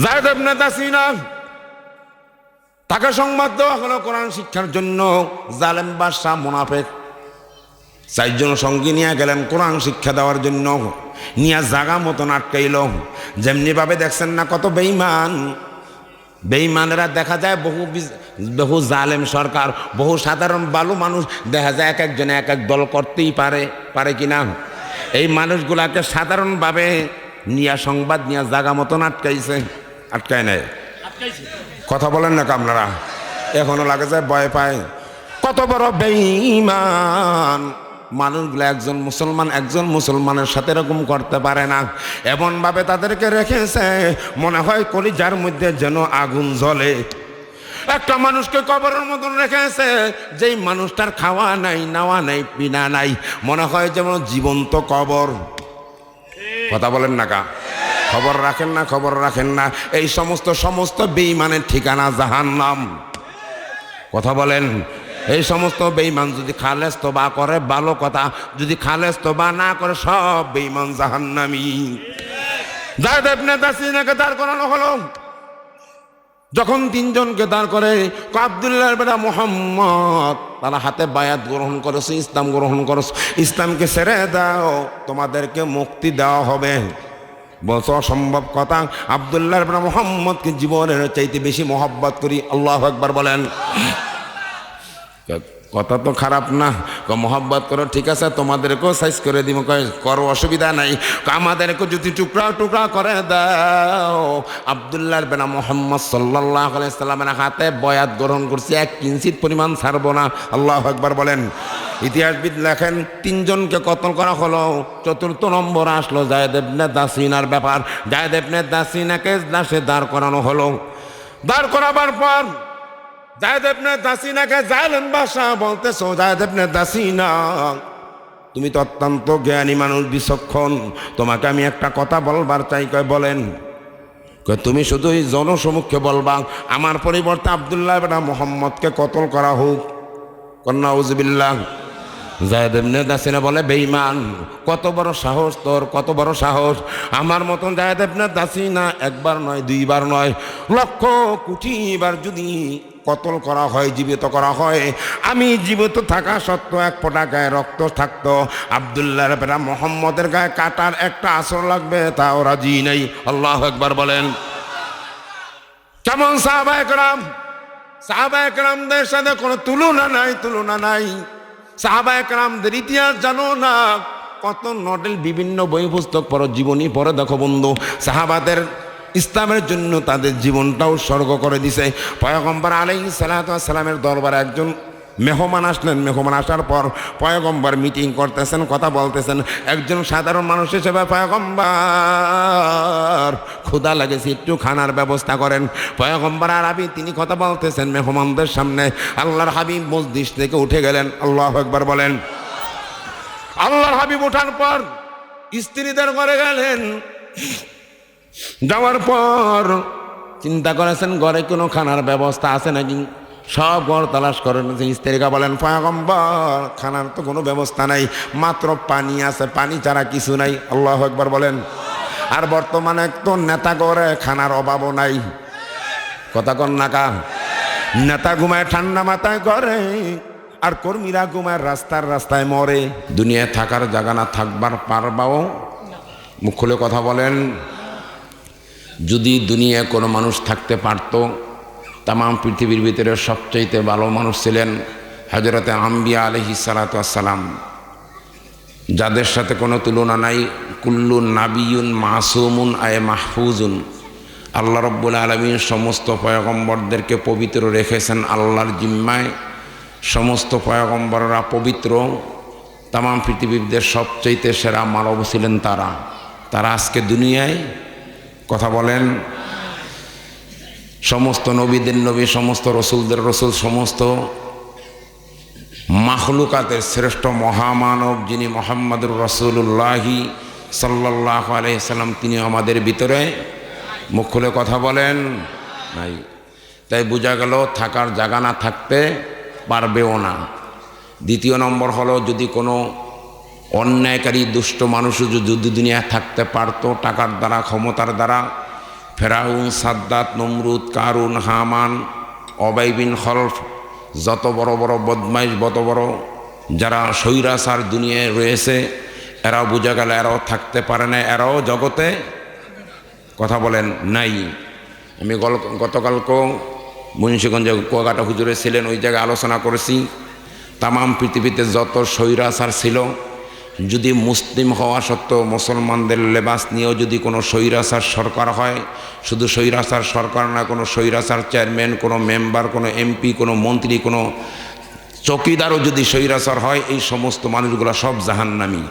যায়েদ ইবনে দাসিনা তাকে সংবাদ দেওয়া হলো কোরআন শিক্ষার জন্য। জালেম বাদশা মুনাফিক চারজন সঙ্গী নিয়ে গেলেন কোরআন শিক্ষা দেওয়ার জন্য। নিয়ে জাগা মতন আটকাইল। যেমনি ভাবে দেখছেন না কত বেঈমান, বেঈমানেরা দেখা যায় বহু জালেম সরকার, বহু সাধারণ বালু মানুষ দেখা যায় এক একজনে এক এক দল করতেই পারে কিনা। এই মানুষগুলাকে সাধারণভাবে নিয়ে সংবাদ নিয়ে জাগা মতন আটকায় নেয়। কথা বলেন না আপনারা? এখনো লাগে যায় ভয় পায়। কত বড় বেঈমান মানুষগুলো! একজন মুসলমানের সাথে এরকম করতে পারে না। এমন ভাবে তাদেরকে রেখেছে মনে হয় কলিজার মধ্যে যেন আগুন জ্বলে। একটা মানুষকে কবরের মতন রেখেছে, যেই মানুষটার খাওয়া নাই, নাওয়া নাই, পিনা নাই, মনে হয় যেমন জীবন্ত কবর। কথা বলেন না কা? খবর রাখেন না। এই সমস্ত বেঈমানের ঠিকানা জাহান্নাম। কথা বলেন? এই সমস্ত বেঈমান যদি খালেস তওবা করে ভালো কথা, যদি খালেস তওবা না করে সব বেঈমান জাহান্নামী। যায়েদ ইবনে দাসিনাকে দাঁড় করানো হলো। যখন তিনজনকে দাঁড় করে, আব্দুল্লাহ ইবনে মুহাম্মদ, তারা হাতে বায়াত গ্রহণ করেছে, ইসলাম গ্রহণ করেছে, ইসলামকে ছেড়ে দাও, তোমাদেরকে মুক্তি দেওয়া হবে। বলছো অসম্ভব কথা। আব্দুল্লাহ ইবনে মুহাম্মদকে জীবনের চাইতে বেশি মহব্বত করি। আল্লাহু আকবার বলেন। কথা তো খারাপ না, মহব্বত করো, ঠিক আছে, তোমাদেরকেও সাইজ করে দিব, করো, অসুবিধা নাই। আমাদেরকে যদি টুকরা করে দাও। আব্দুল্লাহ ইবনে মুহাম্মদ সাল্লাল্লাহু আলাইহি সাল্লামের হাতে বয়াত গ্রহণ করছি, এক কিঞ্চিত পরিমাণ ছাড়বো না। আল্লাহু আকবার বলেন। ইতিহাসবিদ লেখেন তিনজনকে কতল করা হলো। চতুর্থ নম্বর আসলো যায়েদ ইবনে দাসিনার ব্যাপার। যায়েদ ইবনে দাসিনাকে লাশে দাঁড় করানো হলো। দাঁড় করাবার পর যায়েদ ইবনে দাসিনাকে জালেম বাদশা বলতেছো, যায়েদ ইবনে দাসিনা, তুমি তো অত্যন্ত জ্ঞানী মানুষ, বিচক্ষণ, তোমাকে আমি একটা কথা বলবার চাই। কয় বলেন। কয় তুমি শুধুই জনসমক্ষে বলবা, আমার পরিবর্তে আব্দুল্লাহ ইবনে মুহাম্মদকে কতল করা হোক। নাউজুবিল্লাহ। যায়েদ ইবনে দাসিনা বলে, বেঈমান, কত বড় সাহস তোর, কত বড় সাহস! আমার মতন যায়েদ ইবনে দাসিনা একবার নয়, দুইবার নয়, লক্ষ কোটি বার যদি কতল করা হয়, জীবিত করা হয়, আমি জীবিত থাকা সত্ত্বেও এক ফোঁটা গায়ে রক্ত থাকতো, আব্দুল্লাহ ইবনে মুহাম্মদের গায়ে কাটার একটা আসর লাগবে, তাও রাজি নেই। আল্লাহু আকবার বলেন। কেমন সাহাবায়ে কেরাম! সাহাবায়ে কেরামদের সাথে কোনো তুলনা নাই। সাহাবায়ে কেরামদের ইতিহাস জানো না? কত নডেল বিভিন্ন বই পুস্তক পড়ো, জীবনী পড়ে দেখো বন্ধু, সাহাবাদের ইসলামের জন্য তাদের জীবনটা উৎসর্গ করে দিছে। পয়গম্বর আলাইহিস সালাতু ওয়াস সালামের দরবারে একজন মেহমান আসলেন। মেহমান আসার পর পয়গম্বর মিটিং করতেছেন, কথা বলতেছেন। একজন সাধারণ মানুষ হিসেবে, পয়গম্বর ক্ষুধা লেগেছে, একটু খানার ব্যবস্থা করেন। পয়গম্বর আরবি, তিনি কথা বলতেছেন মেহমানদের সামনে। আল্লাহর হাবিব মজলিস থেকে উঠে গেলেন। আল্লাহু আকবার বলেন। আল্লাহর হাবিব ওঠার পর স্ত্রীদের ঘরে গেলেন। যাওয়ার পর চিন্তা করেছেন ঘরে কোনো খানার ব্যবস্থা আছে নাকি। সব ঘর তালাশ করেন। স্ত্রীকে বলেন, পয়গম্বর, খানার তো কোনো ব্যবস্থা নাই, মাত্র পানি আছে, পানি ছাড়া কিছু নাই। আল্লাহু আকবার বলেন। আর বর্তমানে তো নেতা করে খানার অভাবও নাই। কথা কন না কা? নেতা ঘুমায় ঠান্ডা মাথায় করে, আর কর্মীরা ঘুমায় রাস্তায় মরে। দুনিয়ায় থাকার জায়গা না, থাকবার পারবাও? মুখ খুলে কথা বলেন। যদি দুনিয়ায় কোনো মানুষ থাকতে পারত, তাম পৃথিবীর ভিতরে সবচাইতে ভালো মানুষ ছিলেন হযরতে আম্বিয়া আলাইহিস সালাতু ওয়াস সালাম, যাদের সাথে কোনো তুলনা নাই। কুল্লু নাবিয়ুন মাসুমুন আয় মাহফুজুন। আল্লাহ রাব্বুল আলামিন সমস্ত পয়গম্বরদেরকে পবিত্র রেখেছেন আল্লাহর জিম্মায়। সমস্ত পয়গম্বররা পবিত্র। তাম পৃথিবীদের সবচাইতে সেরা মানব ছিলেন তারা আজকে দুনিয়ায়। কথা বলেন। সমস্ত নবীদের নবী, সমস্ত রসুলদের রসুল, সমস্ত মাখলুকাতের শ্রেষ্ঠ মহামানব যিনি মুহাম্মদুর রাসূলুল্লাহি সাল্লাল্লাহু আলাইহি সাল্লাম, তিনি আমাদের ভিতরে। মুখ খুলে কথা বলেন নাই। তাই বোঝা গেল থাকার জায়গা না থাকতে পারবেও না। দ্বিতীয় নম্বর হলো, যদি কোনো অন্যায়কারী দুষ্ট মানুষও যদি দুনিয়া থাকতে পারতো, টাকার দ্বারা, ক্ষমতার দ্বারা, ফেরাউন, সাদ্দাত, নমরুদ, কারুন, হামান, অবাই বিন খলফ, যত বড় বড় বদমাইশ, যত বড় যারা স্বৈরাচার দুনিয়ায় রয়েছে, এরাও বোঝা গেল এরাও থাকতে পারে না, এরাও জগতে কথা বলেন নাই। আমি গতকালকেও মুন্সিগঞ্জে কুয়াকাটা হুজুরে ছিলেন, ওই জায়গায় আলোচনা করেছি। তামাম পৃথিবীতে যত স্বৈরাচার ছিল, যদি মুসলিম হওয়া সত্ত্বেও মুসলমানদের লেবাস নিয়েও যদি কোনো স্বৈরাচার সরকার হয়, শুধু স্বৈরাচার সরকার না, কোনো স্বৈরাচার চেয়ারম্যান, কোনো মেম্বার, কোনো এমপি, কোনো মন্ত্রী, কোনো চৌকিদারও যদি স্বৈরাচার হয়, এই সমস্ত মানুষগুলো সব জাহান্নামী।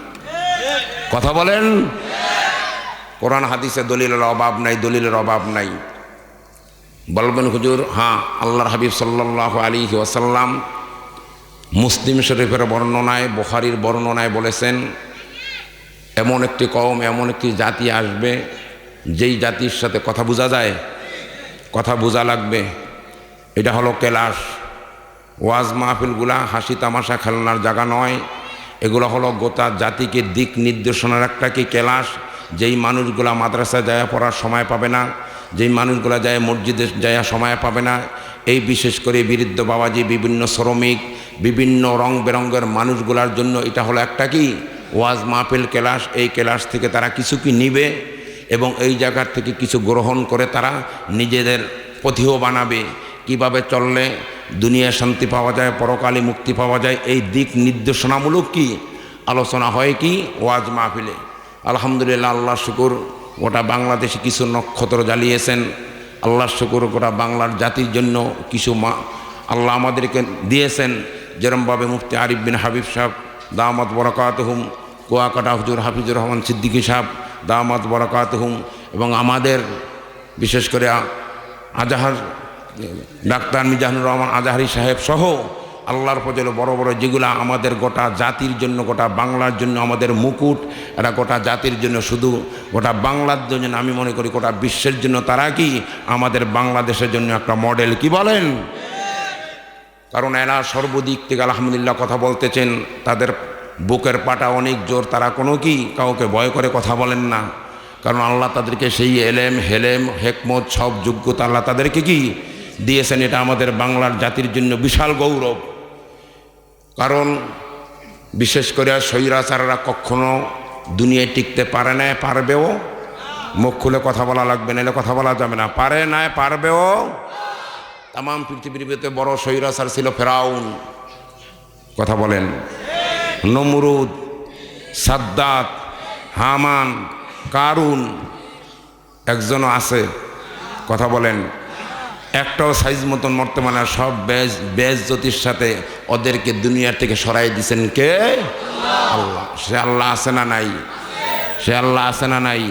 কথা বলেন। কোরআন হাদিসে দলিলের অভাব নাই, দলিলের অভাব নাই। বলবেন হুজুর, হ্যাঁ, আল্লাহর হাবিব সাল্লাল্লাহু আলাইহি ওয়াসাল্লাম মুসলিম শরীফের বর্ণনায়, বুখারীর বর্ণনায় বলেছেন, এমন একটি কওম, এমন একটি জাতি আসবে, যেই জাতির সাথে কথা বোঝা যায়, কথা বোঝা লাগবে। এটা হলো কেলাস। ওয়াজ মাহফিলগুলা হাসি তামাশা খেলনার জায়গা নয়, এগুলো হলো গোটা জাতিকে দিক নির্দেশনার একটা কি কেলাস। যেই মানুষগুলা মাদ্রাসায় যায় পড়ার সময় পাবে না, যেই মানুষগুলা যায় মসজিদে যায় সময় পাবে না, এই বিশেষ করে বৃদ্ধ বাবাজি, বিভিন্ন শ্রমিক, বিভিন্ন রং বেরঙ্গের মানুষগুলার জন্য এটা হলো একটা কি ওয়াজ মাহফিল কেলাস। এই কেলাস থেকে তারা কিছু কি নিবে এবং এই জায়গার থেকে কিছু গ্রহণ করে তারা নিজেদের পথিও বানাবে। কিভাবে চললে দুনিয়া শান্তি পাওয়া যায়, পরকালে মুক্তি পাওয়া যায়, এই দিক নির্দেশনামূলক কি আলোচনা হয় কি ওয়াজ মাহফিলে। আলহামদুলিল্লাহ, আল্লাহ শুকুর, গোটা বাংলাদেশে কিছু নক্ষত্র জ্বালিয়েছেন। আল্লাহ শুকুর, গোটা বাংলার জাতির জন্য কিছু আল্লাহ আমাদেরকে দিয়েছেন। যেরমভাবে মুফতি আরিফ বিন হাবিব সাহেব দামাত বরাকাতুহুম, কুয়াকাটা হুজুর হাফিজুর রহমান সিদ্দিকী সাহেব দামাত বরাকাতুহুম, এবং আমাদের বিশেষ করে আজাহার ডাক্তার মিজানুর রহমান আজাহারি সাহেব সহ আল্লাহর ফজলে বড় বড় যেগুলা আমাদের গোটা জাতির জন্য, গোটা বাংলার জন্য আমাদের মুকুট, এরা গোটা জাতির জন্য, শুধু গোটা বাংলার জন্য, আমি মনে করি গোটা বিশ্বের জন্য তারা কি আমাদের বাংলাদেশের জন্য একটা মডেল। কি বলেন? কারণ এরা সর্বদিক থেকে আলহামদুলিল্লাহ কথা বলতেছেন, তাদের বুকের পাটা অনেক জোর, তারা কোনো কি কাউকে ভয় করে কথা বলেন না। কারণ আল্লাহ তাদেরকে সেই এলেম, হেলেম, হেকমত, সব যোগ্যতা আল্লাহ তাদেরকে কি দিয়েছেন। এটা আমাদের বাংলার জাতির জন্য বিশাল গৌরব। কারণ বিশেষ করে স্বৈরাচাররা কখনো দুনিয়ায় টিকতে পারে না, পারবেও। মুখ খুলে কথা বলা লাগবে, নাহলে কথা বলা যাবে না। পারে না, পারবেও। তামাম পৃথিবীতে বড় স্বৈরাচার ছিল ফেরাউন। কথা বলেন। নমরুদ, সাদ্দাত, হামান, কারুন, একজনও আছে। কথা বলেন। একটাও সাইজ মতন বর্তমানে সব বেজ্জতির সাথে ওদেরকে দুনিয়ার থেকে সরাই দিয়েছেন কে? আল্লাহ। সে আল্লাহ আছে না নাই? সে আল্লাহ আছে না নাই?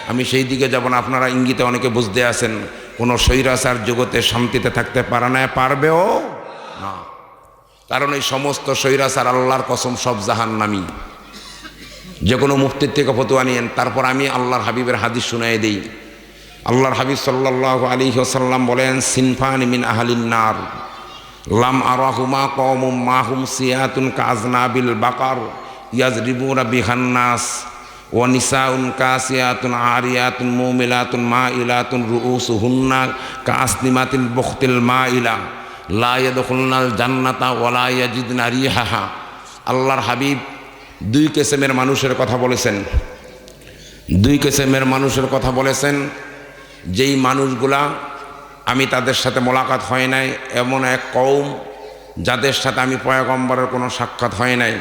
আমি সেই দিকে যাব না, আপনারা ইঙ্গিতে অনেকে বুঝতে আছেন। কোনো স্বৈরাচার জগতে শান্তিতে থাকতে পারে না, পারবেও না। কারণ এই সমস্ত স্বৈরাচার আল্লাহর কসম সব জাহান্নামী। যে কোনো মুফতির থেকে ফতোয়া নিয়েন, তারপর আমি আল্লাহর হাবিবের হাদিস শুনাই দিই। আল্লাহর হাবিব সাল্লাল্লাহু আলাইহি ওয়াসাল্লাম বলেন, সিনফানি মিন আহলিন নার লাম আরাহুমা কওমুম মাহুম সিয়াতুন কাজনাবিল বাকার ইয়াজরিবুনা বিহান নাস ওয়া নিসাউন কাসিয়াতুন আরিয়াতুন মুমিলাতুন মাইলাতুন রুউসুহুন্না কাসনিমাতিল বুখতিল মাইলা লা ইয়াদখুলনাল জান্নাতা ওয়া লা ইয়াজিদনা রিহাহা। আল্লাহর হাবিব দুই কিসমের মানুষের কথা বলেছেন। দুই কিসমের মানুষের কথা বলেছেন। যেই মানুষগুলা আমি তাদের সাথে মোলাকাত হয় নাই, এমন এক কওম যাদের সাথে আমি পয়গম্বরের কোনো সাক্ষাৎ হয় নাই।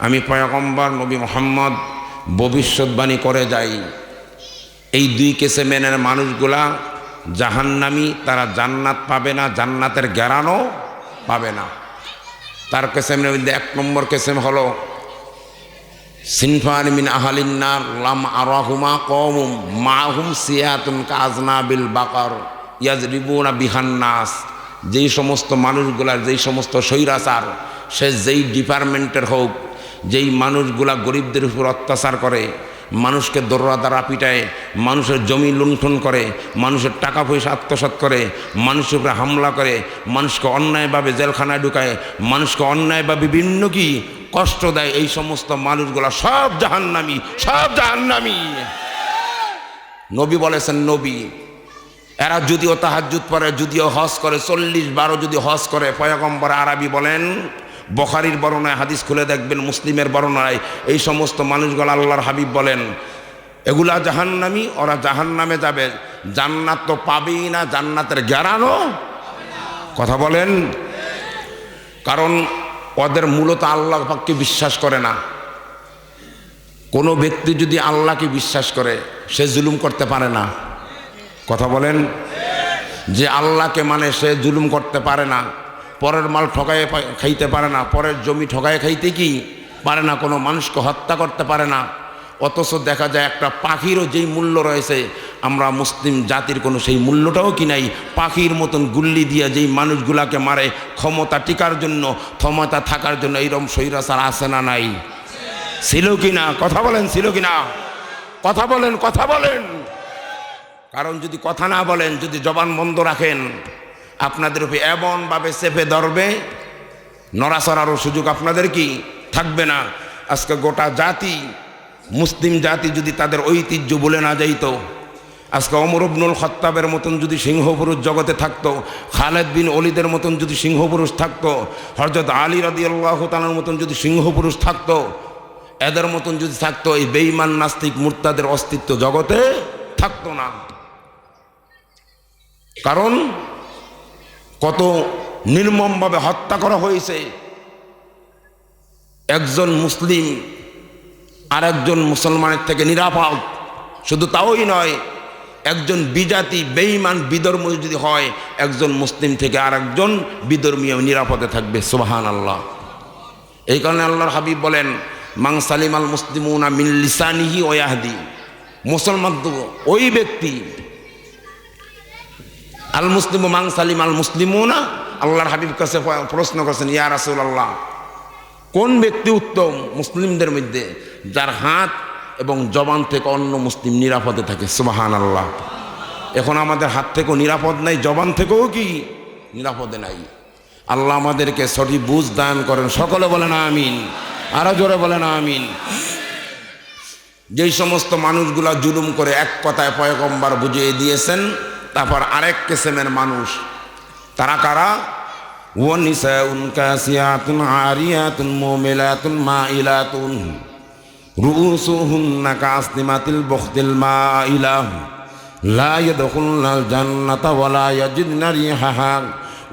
আমি পয়গম্বর নবী মুহাম্মদ ভবিষ্যৎবাণী করে যাই। এই দুই কিসমের মানুষগুলা জাহান্নামী, তারা জান্নাত পাবে না, জান্নাতের গ্যারানও পাবে না। তার কিসমের মধ্যে এক নম্বর কিসম হলো সিনফান মিন আহলিন নার লাম আরাহুমা কওমুম মাহুম সিয়াতুন কাজনাবিল বাকার ইয়াজরিবুনা বিহান নাস। যেই সমস্ত মানুষগুলার, যেই সমস্ত স্বৈরাচার, সে যেই ডিপার্টমেন্টের হোক, যেই মানুষগুলা গরিবদের উপর অত্যাচার করে, মানুষকে দররা দ্বারা পিটায়, মানুষের জমি লুণ্ঠন করে, মানুষের টাকা পয়সা আত্মসাৎ করে, মানুষের উপরে হামলা করে, মানুষকে অন্যায়ভাবে জেলখানায় ঢুকায়, মানুষকে অন্যায়ভাবে বিভিন্ন কি কষ্ট দেয়, এই সমস্ত মানুষগুলা সব জাহান্নামী, সব জাহান্নামী। নবী বলেছেন, নবী এরা যদিও তাহাজ্জুদ পড়ে, যদিও হজ করে, 40-12 যদি হজ করে, পয়গম্বর আরবি বলেন, বুখারীর বর্ণনায় হাদিস খুলে দেখবেন, মুসলিমের বর্ণনায় এই সমস্ত মানুষগুলো আল্লাহর হাবিব বলেন এগুলা জাহান্নামী, ওরা জাহান্নামে যাবে, জান্নাত তো পাবেই না, জান্নাতের গ্যারান্টি কথা বলেন। কারণ ওদের মূলত আল্লাহ পাককে বিশ্বাস করে না। কোনো ব্যক্তি যদি আল্লাহকে বিশ্বাস করে সে জুলুম করতে পারে না, কথা বলেন। যে আল্লাহকে মানে সে জুলুম করতে পারে না, পরের মাল ঠকায়ে খাইতে পারে না, পরের জমি ঠকায়ে খাইতে কি পারে না, কোনো মানুষকে হত্যা করতে পারে না। অথচ দেখা যায় একটা পাখিরও যেই মূল্য রয়েছে, আমরা মুসলিম জাতির কোনো সেই মূল্যটাও কি নাই। পাখির মতন গুল্লি দিয়ে যেই মানুষগুলাকে মারে ক্ষমতা টিকার জন্য, ক্ষমতা থাকার জন্য, এইরকম স্বৈরাচার আছে না নাই? ছিল কি না? কথা বলেন, ছিল কি না? কথা বলেন, কথা বলেন। কারণ যদি কথা না বলেন, যদি জবান বন্ধ রাখেন, আপনাদের উপরে এমনভাবে চেপে ধরবে, নড়াচড়ারও সুযোগ আপনাদের কি থাকবে না। আজকে গোটা জাতি, মুসলিম জাতি যদি তাদের ঐতিহ্য বলে না যাইতো, আজকে ওমর ইবনুল খাত্তাবের মতন যদি সিংহপুরুষ জগতে থাকতো, খালেদ বিন ওলিদের মতন যদি সিংহপুরুষ থাকতো, হযরত আলী রাদিয়াল্লাহু তাআলার মতন যদি সিংহপুরুষ থাকতো, এদের মতন যদি থাকতো, এই বেঈমান নাস্তিক মুরতাদের অস্তিত্ব জগতে থাকতো না। কারণ কত নির্মমভাবে হত্যা করা হয়েছে। একজন মুসলিম আর একজন মুসলমানের থেকে নিরাপদ। শুধু তাওই নয়, একজন বিজাতি বেঈমান বিধর্মী যদি হয়, একজন মুসলিম থেকে আর একজন বিধর্মীয় নিরাপদে থাকবে। সুবহানাল্লাহ। এই কারণে আল্লাহর হাবিব বলেন, মান সালিমাল মুসলিমুনা মিন লিসানিহি ওয়া ইয়াহদি। মুসলমান তো ওই ব্যক্তি, আল মুসলিমু মান সালিমাল মুসলিমুনা। আল্লাহর হাবিব কাছে প্রশ্ন করেছেন, ইয়া রাসূলুল্লাহ, কোন ব্যক্তি উত্তম মুসলিমদের মধ্যে? যার হাত এবং জবান থেকে অন্য মুসলিম নিরাপদে থাকে। সুবহানাল্লাহ। এখন আমাদের হাত থেকেও নিরাপদ নাই, জবান থেকেও কি নিরাপদে নাই। আল্লাহ আমাদেরকে সঠিক বুঝ দান করেন। সকলে বলেন আমিন, আরো জোরে বলেন আমিন। যেই সমস্ত মানুষগুলা জুলুম করে, এক কথায় পয়গম্বর বুঝিয়ে দিয়েছেন। তারপর আরেক কিসমের মানুষ, তারা কারা? ওয়ানিসাউন কাসিয়াতুন আরিয়াতুন মুমিলাতুন মাইলাতুন রুউসুহুন্না কাসনিমাতিল বুখতিল মাইলাহ লা ইয়াদখুলুনাল জান্নাতা ওয়া লা ইয়াজিদনা রিহাহা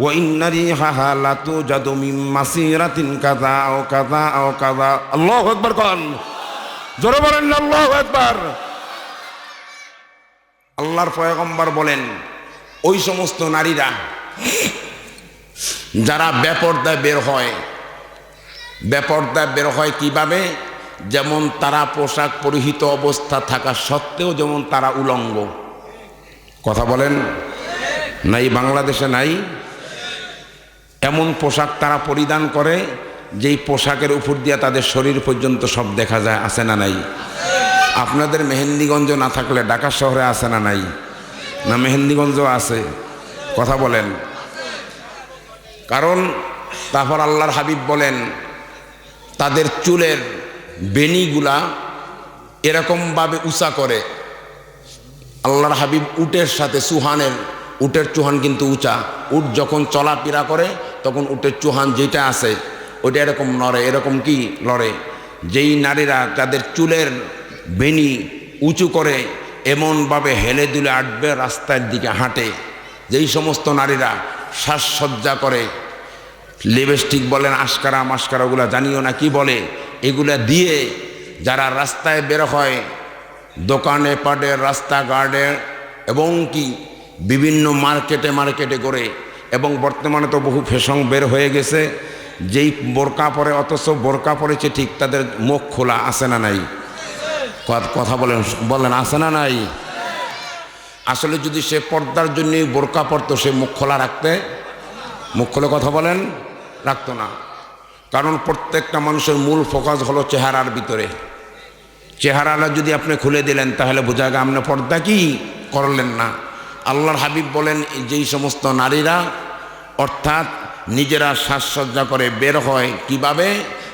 ওয়া ইন্না রিহাহা লাতুজাদু মিন মাসিরাতিন কাযা আও কাযা আও কাযা। আল্লাহু আকবার। কোন জোরে বলেন আল্লাহু আকবার। আল্লাহর পয়গম্বর বলেন, ওই সমস্ত নারীরা যারা বেপরদায় বের হয়, বেপরদায় বের হয় কিভাবে? যেমন তারা পোশাক পরিহিত অবস্থা থাকা সত্ত্বেও যেমন তারা উলঙ্গ। কথা বলেন, নাই বাংলাদেশে নাই এমন পোশাক তারা পরিধান করে, যেই পোশাকের উপর দিয়ে তাদের শরীর পর্যন্ত সব দেখা যায়। আছে না নাই? আপনাদের মেহেন্দিগঞ্জ না থাকলে ঢাকা শহরে আছে না নাই? না মেহেন্দিগঞ্জ আছে? কথা বলেন। কারণ তারপর আল্লাহর হাবিব বলেন, তাদের চুলের বেনিগুলা এরকমভাবে উঁচা করে। আল্লাহর হাবিব উটের সাথে চুহানের, উটের চুহান কিন্তু উঁচা, উট যখন চলাফেরা করে তখন উটের চুহান যেটা আছে ওইটা এরকম নড়ে, এরকম কি লড়ে। যেই নারীরা তাদের চুলের বেনি উঁচু করে এমনভাবে হেলে দুলে আটবে রাস্তার দিকে হাঁটে, যেই সমস্ত নারীরা সাজসজ্জা করে, লিপস্টিক বলেন, আশকারা মাস্কারা, ওগুলা জানিও না কি বলে, এগুলা দিয়ে যারা রাস্তায় বের হয়, দোকানে পাটে, রাস্তাঘাটে এবং কি বিভিন্ন মার্কেটে মার্কেটে করে, এবং বর্তমানে তো বহু ফ্যাশন বের হয়ে গেছে, যেই বোরকা পরে, অথচ বোরকা পরেছে ঠিক, তাদের মুখ খোলা। আছে না নাই? কথা বলেন, বলেন আছে না নাই? আসলে যদি সে পর্দার জন্য বোরকা পরতো, সে মুখ খোলা রাখতে, মুখ খোলা কথা বলেন রাখতো না। কারণ প্রত্যেকটা মানুষের মূল ফোকাস হলো চেহারার ভিতরে। চেহারাটা যদি আপনি খুলে দিলেন তাহলে বোঝা যায় আপনি পর্দা কি করলেন না। আল্লাহর হাবিব বলেন, যেই সমস্ত নারীরা অর্থাৎ নিজেরা সাজসজ্জা করে বের হয়, কিভাবে?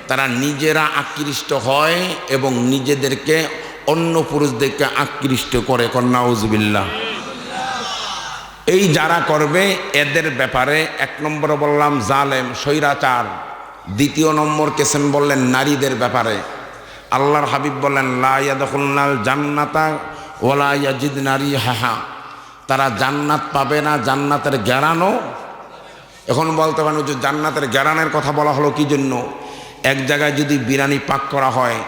তারা নিজেরা আকৃষ্ট হয় এবং নিজেদেরকে অন্য পুরুষদেরকে আকৃষ্ট করে। নাউজুবিল্লাহ। এই যারা করবে এদের ব্যাপারে এক নম্বরে বললাম জালেম স্বৈরাচার, দ্বিতীয় নম্বর কেসেম বললেন নারীদের ব্যাপারে। আল্লাহর হাবিব বললেন লা ইয়াদখুলনাল জান্নাতা ওয়ালা ইয়াজিদনা রিহাহা, তারা জান্নাত পাবে না, জান্নাতের গ্যারানও। এখন বলতে পারেন যে জান্নাতের গ্যারানের কথা বলা হলো কি জন্য? এক জায়গায় যদি বিরিয়ানি পাক করা হয়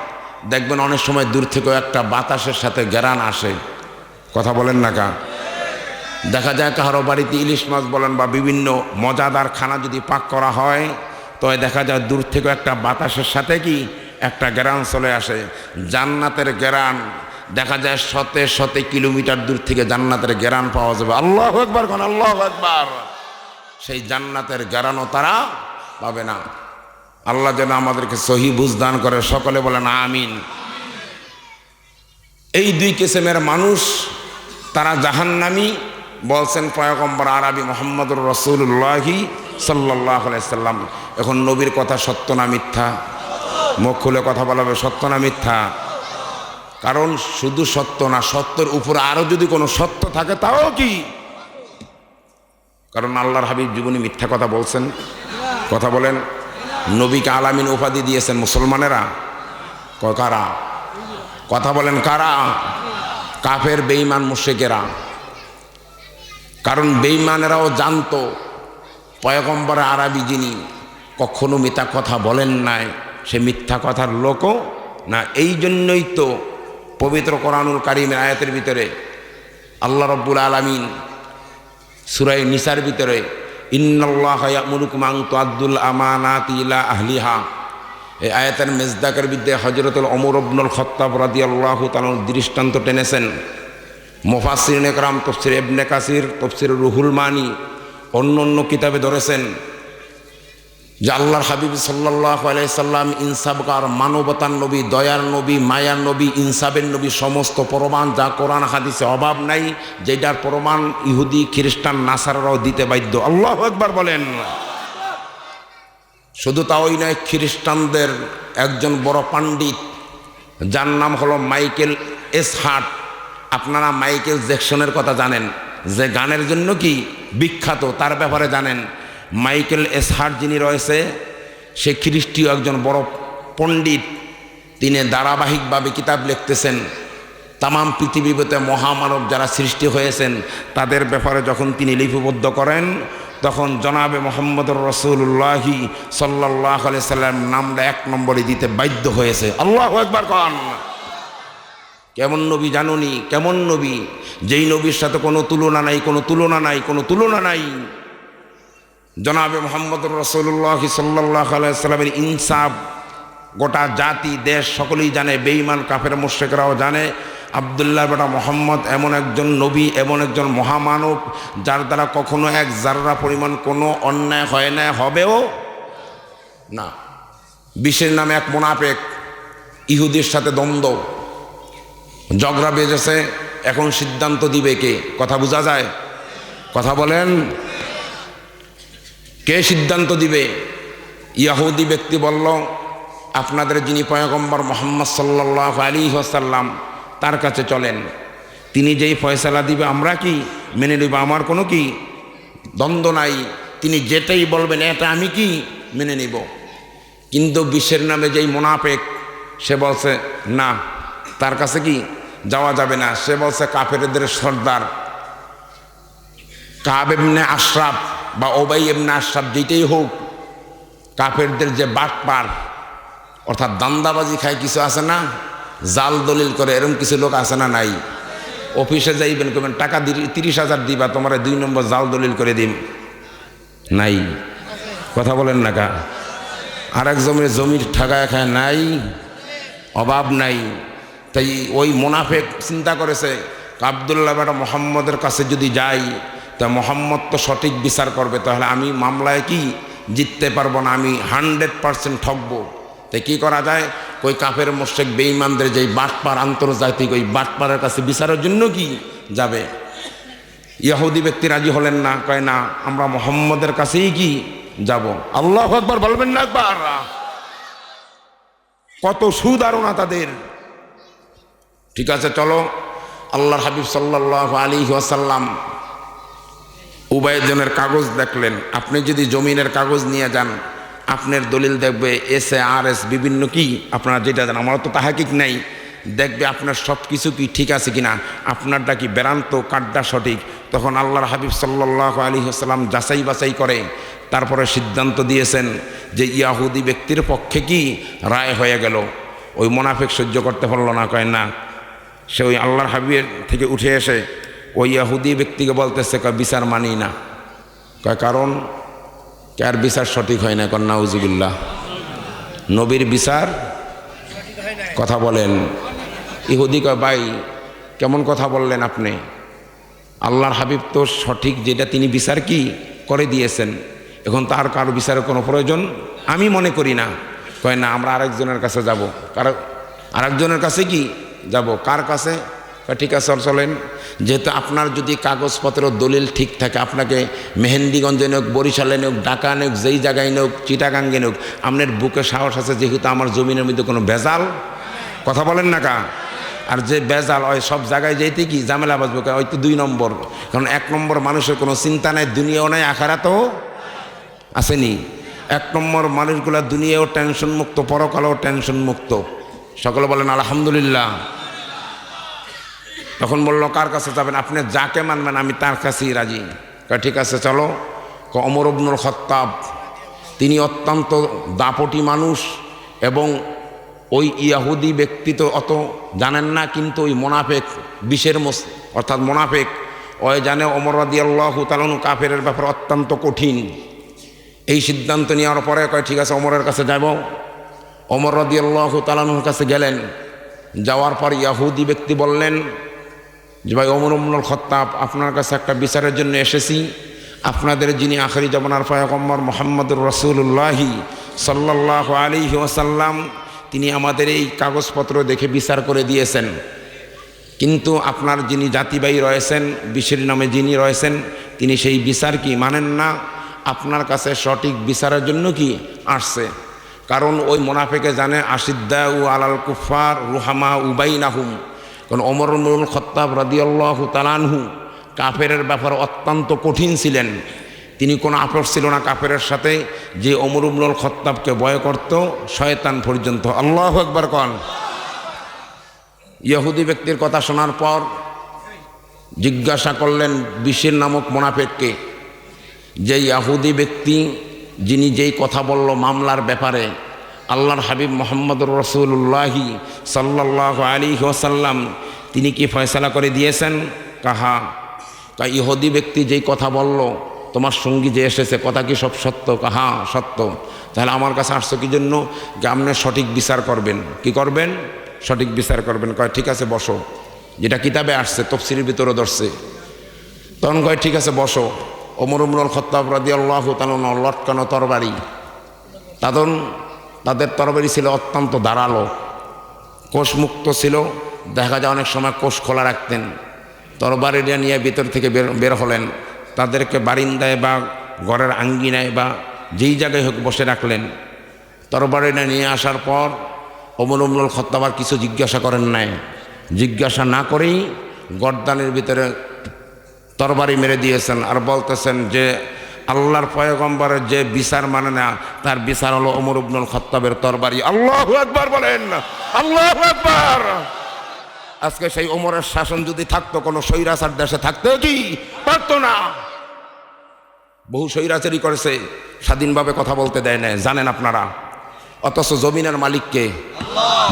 দেখবেন অনেক সময় দূর থেকেও একটা বাতাসের সাথে গ্যারান আসে। কথা বলেন না কা? দেখা যায় কারো বাড়িতে ইলিশ মাছ বলেন বা বিভিন্ন মজাদার খানা যদি পাক করা হয় তো দেখা যায় দূর থেকে একটা বাতাসের সাথে কি একটা গ্যারান চলে আসে। জান্নাতের গ্যারান দেখা যায় শতে শতে কিলোমিটার দূর থেকে জান্নাতের গ্যারান পাওয়া যাবে। আল্লাহু আকবার, কোন আল্লাহু আকবার। সেই জান্নাতের গ্যারানও তারা পাবে না। আল্লাহ যেন আমাদেরকে সহি বুঝ দান করে, সকলে বলেন আমিন। এই দুই কিসমের মানুষ তারা জাহান্নামী বলছেন পয়গম্বর আরবি মুহাম্মদুর রাসূলুল্লাহি সাল্লাল্লাহু আলাইহি সাল্লাম। এখন নবীর কথা সত্য না মিথ্যা? মুখ খুলে কথা বলা হবে, সত্য না মিথ্যা? কারণ শুধু সত্য না, সত্যের উপরে আরো যদি কোনো সত্য থাকে তাও কি? কারণ আল্লাহর হাবিব জীবনে মিথ্যা কথা বলছেন? কথা বলেন। নবীকে আলামিন উপাধি দিয়েছেন মুসলমানেরা, কারা? কথা বলেন কারা? কাফের বেঈমান মুশরিকেরা। কারণ বেঈমানেরাও জানতো পয়গম্বর আরবি যিনি কখনো মিথ্যা কথা বলেন নাই, সে মিথ্যা কথার লোকও না। এই জন্যই তো পবিত্র কোরআনুল কারীমের আয়াতের ভিতরে আল্লাহ রাব্বুল আলামিন সূরা নিসার ভিতরে ইন্নাল্লাহা ইয়া'মুরুকুম আন তু'আদ্দুল আমানাতি ইলা আহলিহা, এই আয়াতের মেজদাকের বিদ্যায় হযরতুল ওমর ইবনুল খাত্তাব রাদিয়াল্লাহু তাআলা দৃষ্টান্ত টেনেছেন। মুফাসসিরিনে কেরাম তাফসীর ইবনে কাসির, তাফসীর রুহুল মানি, অন্য অন্য কিতাবে ধরেছেন যে আল্লাহর হাবিব সাল্লাল্লাহু আলাইহি সাল্লাম ইনসাফকার, মানবতার নবী, দয়ার নবী, মায়ার নবী, ইনসাফের নবী। সমস্ত প্রমাণ যা কোরআন হাদিসে অভাব নাই, যেটার প্রমাণ ইহুদি খ্রিস্টান নাসারারাও দিতে বাধ্য। আল্লাহু আকবার বলেন। শুধু তাই নয়, খ্রিস্টানদের একজন বড় পণ্ডিত যার নাম হলো মাইকেল এস হার্ট। আপনারা মাইকেল জ্যাকসনের কথা জানেন, যে গানের জন্য কি বিখ্যাত, তার ব্যাপারে জানেন? মাইকেল এস হার্ট যিনি রয়েছে, সে খ্রিস্টীয় একজন বড় পণ্ডিত। তিনি ধারাবাহিকভাবে কিতাব লিখতেছেন। তামাম পৃথিবীতে মহামানব যারা সৃষ্টি হয়েছেন তাদের ব্যাপারে যখন তিনি লিপিবদ্ধ করেন, তখন জনাবে মুহাম্মদুর রাসূলুল্লাহি সাল্লাল্লাহু আলাইহি সাল্লাম নামটা এক নম্বরে দিতে বাধ্য হয়েছে। আল্লাহু আকবার কোন। কেমন নবী জানুনি? কেমন নবী? যেই নবীর সাথে কোনো তুলনা নাই, কোনো তুলনা নাই, কোনো তুলনা নাই। জনাবে মুহাম্মদুর রাসূলুল্লাহি সাল্লাল্লাহু আলাইহি সাল্লামের ইনসাফ গোটা জাতি দেশ সকলেই জানে, বেঈমান কাফের মুশরিকরাও জানে। আব্দুল্লাহ বেটা মুহাম্মদ এমন একজন নবী, এমন একজন মহামানব যার দ্বারা কখনো এক জাররা পরিমাণ কোনো অন্যায় হয় না, হবেও না। বিশ্বের নামে এক মুনাফিক, ইহুদির সাথে দ্বন্দ্ব, ঝগড়া বেজেছে। এখন সিদ্ধান্ত দিবে কে? কথা বোঝা যায়? কথা বলেন। কে সিদ্ধান্ত দিবে? ইহুদি ব্যক্তি বলল, আপনাদের যিনি পয়গম্বর মুহাম্মদ সাল্লাল্লাহু আলাইহি ওয়াসাল্লাম তার কাছে চলেন, তিনি যেই ফয়সালা দিবে আমরা কি মেনে নেব, আমার কোনো কি দ্বন্দ্ব নাই। তিনি যেটাই বলবেন এটা আমি কি মেনে নিব। কিন্তু বিশ্বের নামে যেই মুনাফিক, সে বলছে না, তার কাছে কি যাওয়া যাবে না। সে বলছে কাফেরদের সর্দার কাব ইবনে আশরাফ বা উবাই ইবনে আশরাফ, যেটাই হোক, কাফেরদের যে বাটপার অর্থাৎ দান্দাবাজি খায় কিছু আছে না, জাল দলিল করে, এরকম কিছু লোক আছে না নাই? অফিসে যাইবেন, করবেন টাকা 30,000 দিবা, তোমার 2 নম্বর জাল দলিল করে দিম, নাই? কথা বলেন না কা? আরেক জমির ঠাকায় খায়, নাই? অভাব নাই। তাই ওই মুনাফিক চিন্তা করেছে আব্দুল্লাহ বেটা মুহাম্মদের কাছে যদি যাই তা মুহাম্মদ তো সঠিক বিচার করবে, তাহলে আমি মামলায় কি জিততে পারবো না, আমি 100% ঠকবো। তাই কি করা যায়? ওই কাফের মুশরিক বেঈমানদের যেই বাটপার আন্তর্জাতিক, ওই বাটপারের কাছে বিচারের জন্য কি যাবে। ইহুদি ব্যক্তি রাজি হলেন না, কয় না, আমরা মুহাম্মদের কাছেই কি যাব। আল্লাহু আকবার বলবেন না একবার? কত সুধারণা তাদের। ঠিক আছে, চলো। আল্লাহর হাবিব সাল্লাল্লাহু আলাইহি ওয়াসাল্লাম উবায়জনের কাগজ দেখলেন। আপনি যদি জমিনের কাগজ নিয়ে যান, আপনার দলিল দেখবে SARS বিভিন্ন কি আপনারা যেটা জান, আমারও তো তাহাকিক নাই, দেখবে আপনার সব কিছু কি ঠিক আছে কিনা, আপনারটা কি বেরান্ত কাড্ডা সঠিক। তখন আল্লাহর হাবিব সাল্লাল্লাহু আলাইহি ওয়াসাল্লাম যাচাই বাছাই করে তারপরে সিদ্ধান্ত দিয়েছেন যে ইয়াহুদি ব্যক্তির পক্ষে কি রায় হয়ে গেল। ওই মুনাফিক সহ্য করতে পারল না, কয় না, সে ওই আল্লাহর হাবিবের থেকে উঠে এসে ওই ইয়াহুদি ব্যক্তিকে বলতেছে, কয় বিচার মানি না। কয় কারণ কার বিচার সঠিক হয় না? কন্যা উজুবিল্লাহ, নবীর বিচার কথা বলেন। ইহুদি কয় ভাই কেমন কথা বললেন আপনি? আল্লাহর হাবিব তো সঠিক যেটা তিনি বিচার কি করে দিয়েছেন, এখন তার কারো বিচারের কোনো প্রয়োজন আমি মনে করি না। কয় না, আমরা আরেকজনের কাছে যাব। আরেকজনের কাছে কি যাব? কার কাছে? ঠিক আছে চলেন। যেহেতু আপনার যদি কাগজপত্র দলিল ঠিক থাকে, আপনাকে মেহেন্দিগঞ্জে নেওক, বরিশালে নেওক, ঢাকা নেওক, যেই জায়গায় নেওক, চিটাগাঙ্গে নেওক, আপনার বুকে সাহস আছে যেহেতু আমার জমিনের মধ্যে কোনো ভেজাল কথা বলেন না কা। আর যে বেজাল হয় সব জায়গায় যেতে কি ঝামেলা বাজবে, হয়তো 2 নম্বর। কারণ 1 নম্বর মানুষের কোনো চিন্তা নাই, দুনিয়াও নাই, আখারাতও আসেনি। 1 নম্বর মানুষগুলা দুনিয়াও টেনশন মুক্ত, পরকালেও টেনশন মুক্ত। সকলে বলেন আলহামদুলিল্লাহ। তখন বললো কার কাছে যাবেন? আপনি যাকে মানবেন আমি তার কাছেই রাজি। ঠিক আছে চলো। ওমর ইবনুল খাত্তাব তিনি অত্যন্ত দাপটি মানুষ, এবং ওই ইয়াহুদি ব্যক্তি তো অত জানেন না, কিন্তু ওই মোনাফেক বিশের অর্থাৎ মোনাফেক ওই জানে ওমর রাদিয়াল্লাহু তাআলা আনহু কাফেরের ব্যাপারে অত্যন্ত কঠিন। এই সিদ্ধান্ত নেওয়ার পরে কয় ঠিক আছে ওমরের কাছে যাব। ওমর রাদিয়াল্লাহু তাআলা আনহুর কাছে গেলেন। যাওয়ার পর ইয়াহুদি ব্যক্তি বললেন যে ভাই ওমর ইবনুল খাত্তাব, আপনার কাছে একটা বিচারের জন্য এসেছি। আপনাদের যিনি আখিরি জামানার পয়গম্বর মুহাম্মদুর রাসূলুল্লাহ সাল্লাল্লাহু আলাইহি ওয়াসাল্লাম, তিনি আমাদের এই কাগজপত্র দেখে বিচার করে দিয়েছেন, কিন্তু আপনার যিনি জাতিবাহী রয়েছেন, বিশের নামে যিনি রয়েছেন, তিনি সেই বিচার কি মানেন না। আপনার কাছে সঠিক বিচারের জন্য কি আসছে। কারণ ওই মুনাফিকে জানে আশিদ্দাউ আলাল কুফার রুহামা উবাইনাহুম। কারণ ওমর ইবনুল খাত্তাব রাদিয়াল্লাহু তাআলা আনহু কাফেরের ব্যাপারে অত্যন্ত কঠিন ছিলেন। তিনি কোনো আপোষ ছিল না কাফেরের সাথে। যে ওমর ইবনুল খাত্তাবকে ভয় করত শয়তান পর্যন্ত। আল্লাহু আকবার কন। ইহুদি ব্যক্তির কথা শোনার পর জিজ্ঞাসা করলেন বিশির নামক মুনাফিককে, যে ইহুদি ব্যক্তি যিনি যেই কথা বলল মামলার ব্যাপারে, আল্লাহর হাবিব মুহাম্মদুর রাসূলুল্লাহ সাল্লাল্লাহু আলাইহি ওয়াসাল্লাম তিনি কি ফয়সালা করে দিয়েছেন? কাহা তা ইহুদি ব্যক্তি যেই কথা বলল, তোমার সঙ্গী যে এসেছে কথা কি সব সত্য? কাহা সত্য। তাহলে আমার কাছে আসছো কি জন্য? যে আপনি সঠিক বিচার করবেন। কি করবেন? সঠিক বিচার করবেন। কয় ঠিক আছে বসো, যেটা কিতাবে আসছে তাফসীরের ভিতরে ধরছে। তখন কয় ঠিক আছে বসো। ওমর ইবনুল খাত্তাব রাদিয়াল্লাহু তাআলা লটকানো তরবারি, তাদের তরবারি ছিল অত্যন্ত ধারালো, কোষমুক্ত ছিল। দেখা যায় অনেক সময় কোষ খোলা রাখতেন। তরবারিটা নিয়ে ভিতর থেকে বের হলেন, তাদেরকে বারিন্দায় বা ঘরের আঙ্গিনায় বা যেই জায়গায় হোক বসে রাখলেন। তরবারিটা নিয়ে আসার পর ওমর ইবনুল খাত্তাব আর কিছু জিজ্ঞাসা করেন নাই। জিজ্ঞাসা না করেই গর্দানের ভিতরে তরবারি মেরে দিয়েছেন, আর বলতেছেন যে আল্লাহর পয়গম্বরের যে বিচার মানে না, তার বিচার হলো ওমর ইবনুল খাত্তাবের তরবারি। আল্লাহু আকবার বলেন, আল্লাহু আকবার। আজকে সেই ওমরের শাসন যদি থাকতো, কোনো স্বৈরাচার দেশে থাকতো কি পারতো না। বহু স্বৈরাচারই করেছে, স্বাধীনভাবে কথা বলতে দেয় না, জানেন আপনারা। অথচ জমিনের মালিককে,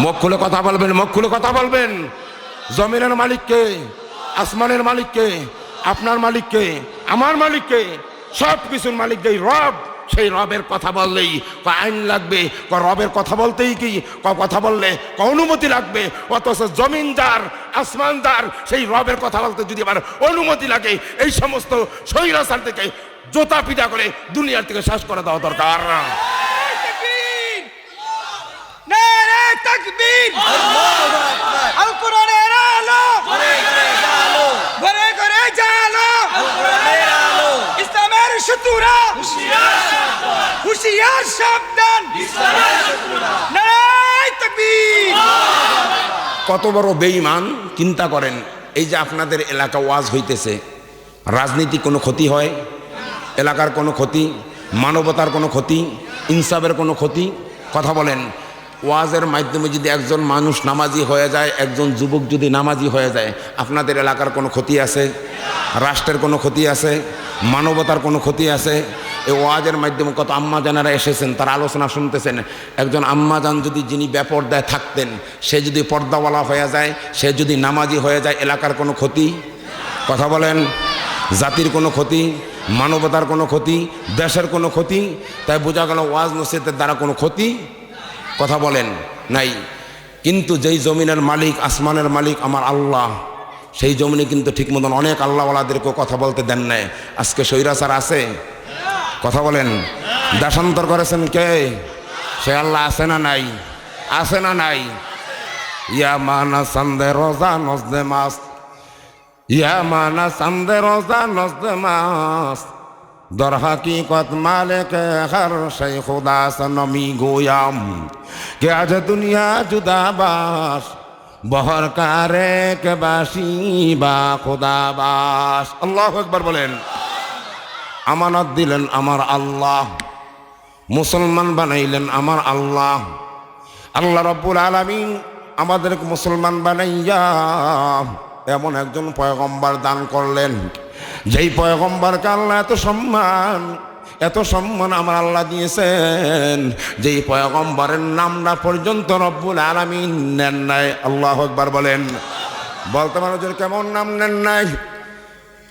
মুখ খুলে কথা বলবেন, মুখ খুলে কথা বলবেন। জমিনের মালিককে, আসমানের মালিককে, আপনার মালিককে, আমার মালিককে, সব কিছুর মালিক যেই রব, সেই রবের কথা বললেই আইন লাগবে। রবের কথা বলতেই কি কথা বললে অনুমতি লাগবে। অথচ জমিনদার, আসমানদার সেই রবের কথা বলতে যদি আবার অনুমতি লাগে, এই সমস্ত স্বৈরাচার থেকে জোতা পিটা করে দুনিয়ার থেকে শেষ করে দেওয়া দরকার। কত বড় বেঈমান চিন্তা করেন। এই যে আপনাদের এলাকা ওয়াজ হইতেছে, রাজনীতি কোনো ক্ষতি হয়? এলাকার কোনো ক্ষতি, মানবতার কোনো ক্ষতি, ইনসাফের কোনো ক্ষতি? কথা বলেন। ওয়াজের মাধ্যমে যদি একজন মানুষ নামাজি হয়ে যায়, একজন যুবক যদি নামাজি হয়ে যায়, আপনাদের এলাকার কোনো ক্ষতি আছে? রাষ্ট্রের কোনো ক্ষতি আছে? মানবতার কোনো ক্ষতি আছে? এই ওয়াজের মাধ্যমে কত আম্মাজানেরা এসেছেন, তার আলোচনা শুনতেছেন। একজন আম্মাজান যদি যিনি বেপর্দায় থাকতেন, সে যদি পর্দাওয়ালা হয়ে যায়, সে যদি নামাজি হয়ে যায়, এলাকার কোনো ক্ষতি? কথা বলেন। জাতির কোনো ক্ষতি, মানবতার কোনো ক্ষতি, দেশের কোনো ক্ষতি? তাই বোঝা গেল ওয়াজ নসিহতের দ্বারা কোনো ক্ষতি, কথা বলেন, নাই। কিন্তু যেই জমিনের মালিক, আসমানের মালিক আমার আল্লাহ, সেই জমিনে কিন্তু ঠিক মতন অনেক আল্লাহওয়ালাদেরকেও কথা বলতে দেন নাই। আজকে স্বৈরাচার আছে? কথা বলেন। দেশান্তর করেছেন কে? সে আল্লাহ আছে না নাই? আছে না নাই? ইয়া মানা সান্দে রোজা নজদে মাস, ইয়া মানা সান্দে রোজা নজদে মাস, দর হাকিকত মালিক হর শৈ খুদা সনমি গোয়াম কে আজ দুনিয়া জুদাবাস বহর কারে কে বাসি বা খুদাবাস। আল্লাহু আকবার বলেন। আমানত দিলেন আমার আল্লাহ, মুসলমান বানাইলেন আমার আল্লাহ। আল্লাহ রাব্বুল আলামিন আমাদেরকে মুসলমান বানাইয়া এমন একজন পয়গম্বর দান করলেন, যেই পয়গম্বরকে আল্লাহ এত সম্মান আমার আল্লাহ দিয়েছেন, যেই পয়গম্বরের নামটা পর্যন্ত রব্বুল আলামিন নেন নাই। আল্লাহু আকবার বলেন। বলতে মানুষের কেমন নাম নেন নাই?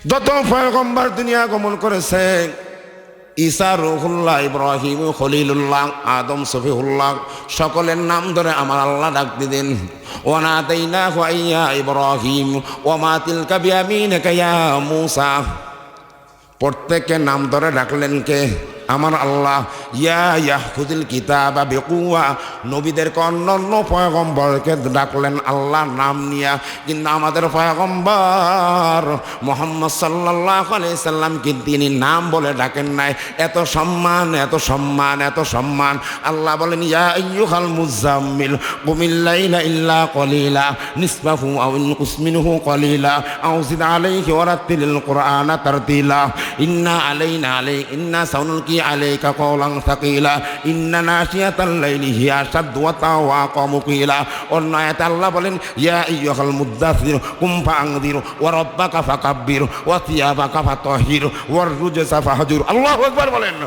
যত পয়গম্বর দুনিয়া গমন করেছে, ঈসা রুহুল্লাহ, ইব্রাহিম খলিলুল্লাহ, আদম সফিহুল্লাহ, সকলের নাম ধরে আমার আল্লাহ ডাক দিলেন। ওয়ানাদাইনাহু ইয়া ইব্রাহিম ওয়া মা তিলকা বিয়ামিনিকা ইয়া মূসা। প্রত্যেকের নাম ধরে ডাকলেন কে? আমার আল্লাহ। ইয়া ইয়াহুদিল কিতাবা বিকুয়া, নবীদেরকে অন্যান্য পয়গম্বরকে ডাকলেন আল্লাহ নাম নিয়া। কিন্তু আমাদের পয়গম্বর মুহাম্মদ সাল্লাল্লাহু আলাইহি সাল্লামকে তিনি নাম বলে ডাকেন নাই। এত সম্মান, এত সম্মান, এত সম্মান। আল্লাহ বলেন ইয়া আইয়ুহাল মুজাম্মিল কুমিল লাইলা ইল্লা কলিলা নিসফাহু আও ইনকুস মিনহু কলিলা আও জিদ আলাইহি ওয়া রাত্তিলিল কুরআনা তারতিলা ইন্না সানুলকি আলাইকা কওলান সাকিলা ইন্না নাশিয়াতাল লাইলি হিয়া আশাদ্দু ওয়াতা ওয়া কামু কিলা। অন্য আয়াতে আল্লাহ বলেন ইয়া আইয়ুহাল মুদ্দাসসির কুম ফাআনযির ওয়া রাব্বাকা ফাকাব্বির ওয়া থিয়াবাকা ফাতাহির ওয়ার রুজসা ফাহজুর। আল্লাহু আকবার বলেন।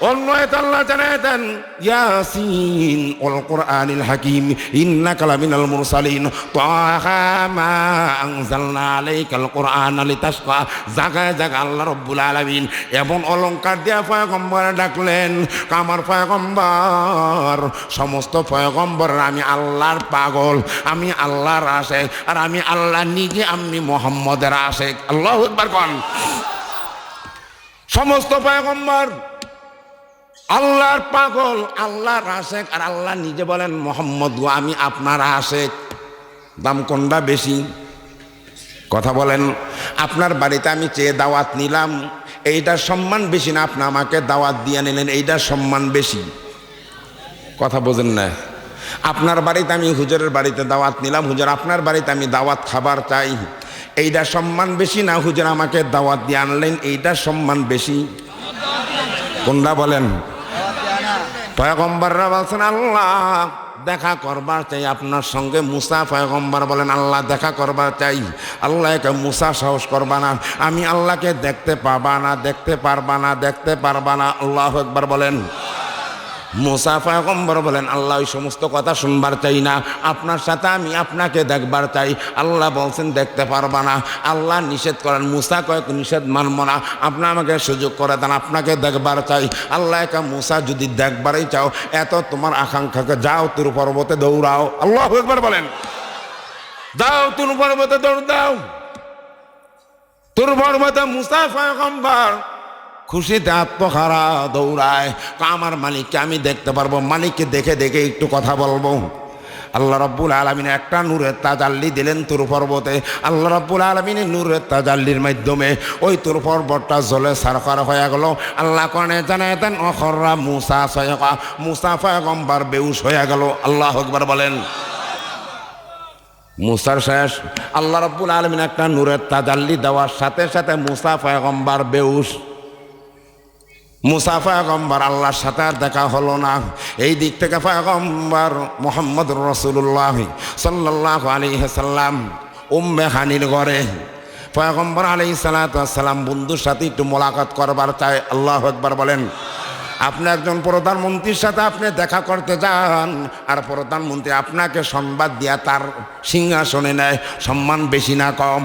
অন্য আয়াতে আল্লাহ জানায় দেন ইয়াসিন ওয়াল কুরআনিল হাকীম ইন্নাকা লামিনাল মুরসালিন তাহা মা আনজালনা আলাইকাল কুরআনা লিতাশকা। জায়গায় জায়গায় আল্লাহ রাব্বুল আলামিন এমন অলংকার দিয়া পয়গম্বর ডাকলেন, আমার পয়গম্বর সমস্ত পয়গম্বর আমি আল্লাহর পাগল, আমি আল্লাহর আশিক, আর আমি আল্লাহ নিজে আমি মুহাম্মদের আশিক। আল্লাহু আকবার কোন। সমস্ত পয়গম্বর আল্লাহর পাগল, আল্লাহর আশিক, আর আল্লাহ নিজে বলেন মুহাম্মদ গো আমি আপনার আশিক। দাম কোনটা বেশি? কথা বলেন। আপনার বাড়িতে আমি চেয়ে দাওয়াত নিলাম, এইটার সম্মান বেশি না আপনি আমাকে দাওয়াত দিয়ে নিলেন, এইটার সম্মান বেশি? কথা বোঝেন না? আপনার বাড়িতে আমি হুজুরের বাড়িতে দাওয়াত নিলাম, হুজুর আপনার বাড়িতে আমি দাওয়াত খাবার চাই, এইটার সম্মান বেশি না হুজুর আমাকে দাওয়াত দিয়ে আনলেন, এইটার সম্মান বেশি? কোনটা বলেন? পয়গম্বররা বলছেন আল্লাহ দেখা করবার চাই আপনার সঙ্গে। মুসা পয়গম্বর বলেন আল্লাহ দেখা করবার চাই। আল্লাহ একে মুসা সাহস করবা না, আমি আল্লাহকে দেখতে পাবা না, দেখতে পারবা না, দেখতে পারবা না। আল্লাহু আকবার বলেন। মুসা পয়গম্বর বলেন আল্লাহ ওই সমস্ত কথা শুনবার চাই না, আপনার সাথে আমি আপনাকে দেখবার চাই। আল্লাহ বলছেন দেখতে পারবা না। আল্লাহ নিষেধ করেন, মুসা কয়েক নিষেধ মানব না, আপনি আমাকে সুযোগ করে দেন, আপনাকে দেখবার চাই। আল্লাহ একা মুসা যদি দেখবারই চাও, এত তোমার আকাঙ্ক্ষাকে যাও তুর পর্বতে দৌড়াও। আল্লাহু আকবার বলেন। যাও তুর পর্বতে দৌড় দাও। তুর পর্বতে মুসা পয়গম্বর খুশিতে আত্মহারা দৌড়ায়, আমার মালিককে আমি দেখতে পারবো, মালিককে দেখে দেখে একটু কথা বলবো। আল্লাহ রাব্বুল আলামিন একটা নূরের তাজাল্লি দিলেন তুর পর্বতে। আল্লাহ রাব্বুল আলামিনের নূরের তাজাল্লির মাধ্যমে ওই তুর পর্বতটা জ্বলে সারখার হয়ে গেল। আল্লাহ কোরআনে জানায় দেন অখররা মুসা সায়কা, মুসা পয়গম্বর বেহুশ হয়ে গেল। আল্লাহু আকবার বলেন। মুসার শেষ। আল্লাহ রাব্বুল আলামিন একটা নূরের তাজাল্লি দেওয়ার সাথে সাথে মুসা পয়গম্বর বেহুশ। মুসা পয়গম্বর আল্লাহর সাথে আর দেখা হলো না। এই দিক থেকে পয়গম্বর মুহাম্মদুর রাসূলুল্লাহ সাল্লাল্লাহু আলাইহি সাল্লাম উম্মে হানির ঘরে পয়গম্বর আলাইহিস সালাতু ওয়াস সালাম বন্ধুর সাথে একটু মোলাকাত করবার চাই। আল্লাহু আকবার বলেন। আপনি একজন প্রধানমন্ত্রীর সাথে আপনি দেখা করতে যান, আর প্রধানমন্ত্রী আপনাকে সংবাদ দিয়া তার সিংহাসনে নেয়, সম্মান বেশি না কম?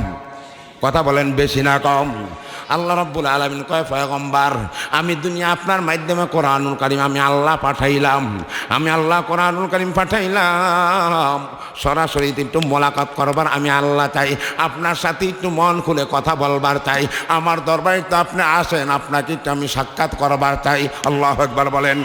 কথা বলেন, বেশি না কম? আল্লাহ রাব্বুল আলামিন কয়, পয়গম্বর আমি দুনিয়া আপনার মাধ্যমে কোরআনুল কারীম আমি আল্লাহ পাঠাইলাম, আমি আল্লাহ কোরআনুল কারীম পাঠাইলাম, সরাসরি একটু মোলাকাত করবার আমি আল্লাহ চাই, আপনার সাথে একটু মন খুলে কথা বলবার চাই, আমার দরবারে তো আপনি আসেন, আপনাকে একটু আমি সাক্ষাৎ করবার চাই। আল্লাহু আকবার বলেন।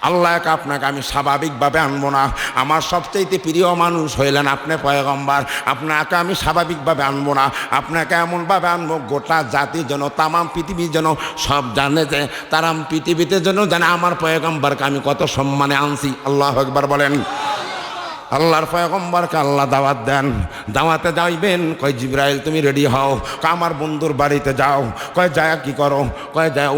আল্লাহকে আপনাকে আমি স্বাভাবিকভাবে আনবো না, আমার সবচেয়ে প্রিয় মানুষ হইলেন আপনি পয়গম্বর, আপনাকে আমি স্বাভাবিকভাবে আনবো না, আপনাকে এমনভাবে আনবো গোটা জাতি যেন, তামাম পৃথিবী যেন সব জানে, যে তারা পৃথিবীতে যেন জানে আমার পয়গম্বরকে আমি কত সম্মানে আনছি। আল্লাহু আকবার বলেন। আল্লাহর পয়গম্বরকে আল্লাহ দাওয়াত দেন, দাওয়াতে যাইবেন, কয় জিবরাইল তুমি রেডি হও, আমার বন্ধুর বাড়িতে যাও। কয় যায় কি করো? কয় যায়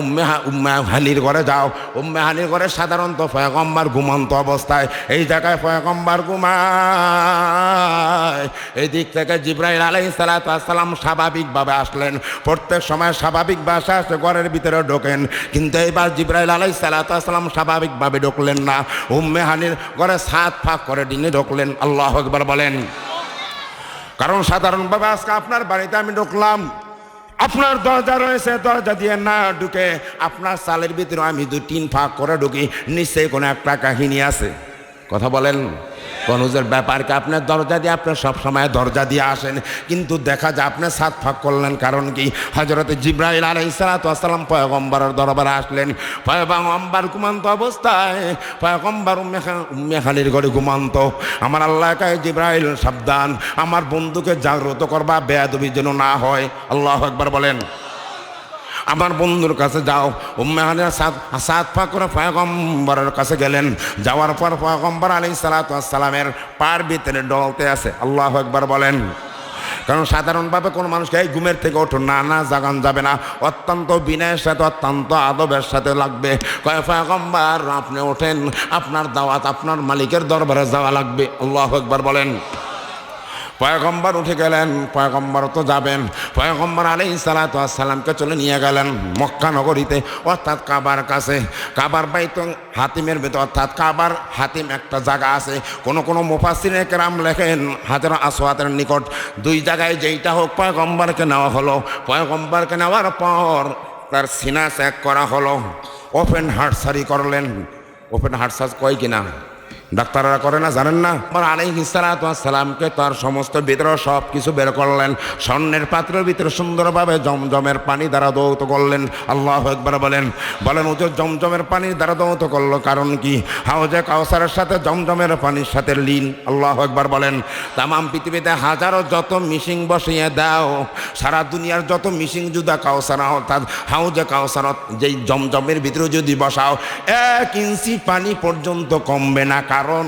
উম্মে হানির ঘরে যাও। উম্মে হানির ঘরে সাধারণত পয়গম্বর ঘুমন্ত অবস্থায়, এই জায়গায় পয়গম্বর ঘুমায়। এই দিক থেকে জিবরাইল আলাইহিস সালাতু ওয়াস সালাম স্বাভাবিকভাবে আসলেন, প্রত্যেক সময় স্বাভাবিক ভাষা আসে ঘরের ভিতরে ঢোকেন, কিন্তু এইবার জিবরাইল আলাইহিস সালাতু ওয়াস সালাম স্বাভাবিকভাবে ঢুকলেন না, উম্মে হানির ঘরে ছাদ ফাঁক করে ডিনে ঢুকলেন। আল্লাহু আকবার বলেন। কারণ সাধারণভাবে আজকে আপনার বাড়িতে আমি ঢুকলাম, আপনার দরজা রয়েছে, দরজা দিয়ে না ঢুকে আপনার চালের ভিতরে আমি 2-3 ফাঁক করে ঢুকি, নিশ্চয়ই কোনো একটা কাহিনী আছে। কথা বলেন। কনুজের ব্যাপারকে আপনার দরজা দিয়ে আপনি সবসময় দরজা দিয়ে আসেন, কিন্তু দেখা যায় আপনি ছাদ ফাঁক করলেন, কারণ কি? হযরতে জিবরাইল আলাইহিস সালাতু ওয়াস সালাম পয়গম্বরের দরবারে আসলেন, পয়গম্বর ঘুমন্ত অবস্থায়, পয়গম্বর উম্মে হানির ঘরে ঘুমন্ত। আমার আল্লাহ কয়, জিবরাইল সাবধান, আমার বন্ধুকে জাগ্রত করবা, বেয়াদবি যেন না হয়। আল্লাহু আকবার বলেন। আমার বন্ধুর কাছে যাও। উম্মে হানির সাত ফাঁক করে পয়গম্বরের কাছে গেলেন, যাওয়ার পর পয়গম্বর আলাইহিস সালাতু ওয়াস সালামের পার ভিতরে ডলতে আছে। আল্লাহু আকবার বলেন। কারণ সাধারণভাবে কোনো মানুষকে এই ঘুমের থেকে ওঠো না, না জাগান যাবে না, অত্যন্ত বিনয়ের সাথে অত্যন্ত আদবের সাথে লাগবে। কয় পয়গম্বর আপনি ওঠেন, আপনার দাওয়াত আপনার মালিকের দরবারে যাওয়া লাগবে। আল্লাহু আকবার বলেন। পয়গম্বর উঠে গেলেন, পয়গম্বর তো যাবেন, পয়গম্বর আলাইহিস সালাতু ওয়াস সালামকে চলে নিয়ে গেলেন মক্কা নগরীতে, অর্থাৎ কাবার কাছে। কাবার বাইতুল হাতিমের ভেতর, অর্থাৎ কাবার হাতিম একটা জায়গা আছে। কোনো মুফাসসিরে কেরাম লেখেন হাজর আসওয়াদের নিকট 2 জায়গায় যেইটা হোক পয়গম্বরকে নেওয়া হলো। পয়গম্বরকে নেওয়ার পর তার সিনা চেক করা হলো, ওপেন হার্ট সার্জারি করলেন। ওপেন হার্ট সার্জারি কয় কিনা ডাক্তাররা করে না, জানেন না? আলাইহিস সালাতু ওয়াস সালামকে তার সমস্ত ভিতরে সব কিছু বের করলেন, স্বর্ণের পাত্রের ভিতরে সুন্দরভাবে জমজমের পানি দ্বারা দৌত করলেন। আল্লাহু আকবার বলেন। হুজুর জমজমের পানির দ্বারা দৌত করলো, কারণ কি? হাউজে কাউসারের সাথে জমজমের পানির সাথে লীন। আল্লাহু আকবার বলেন। তামাম পৃথিবীতে হাজারো যত মিশিং বসিয়ে দাও, সারা দুনিয়ার যত মিশিং জুদা কাউসার, অর্থাৎ হাউজে কাউসারত যেই জমজমের ভিতরে যদি বসাও, 1 ইঞ্চি পানি পর্যন্ত কমবে না। কারণ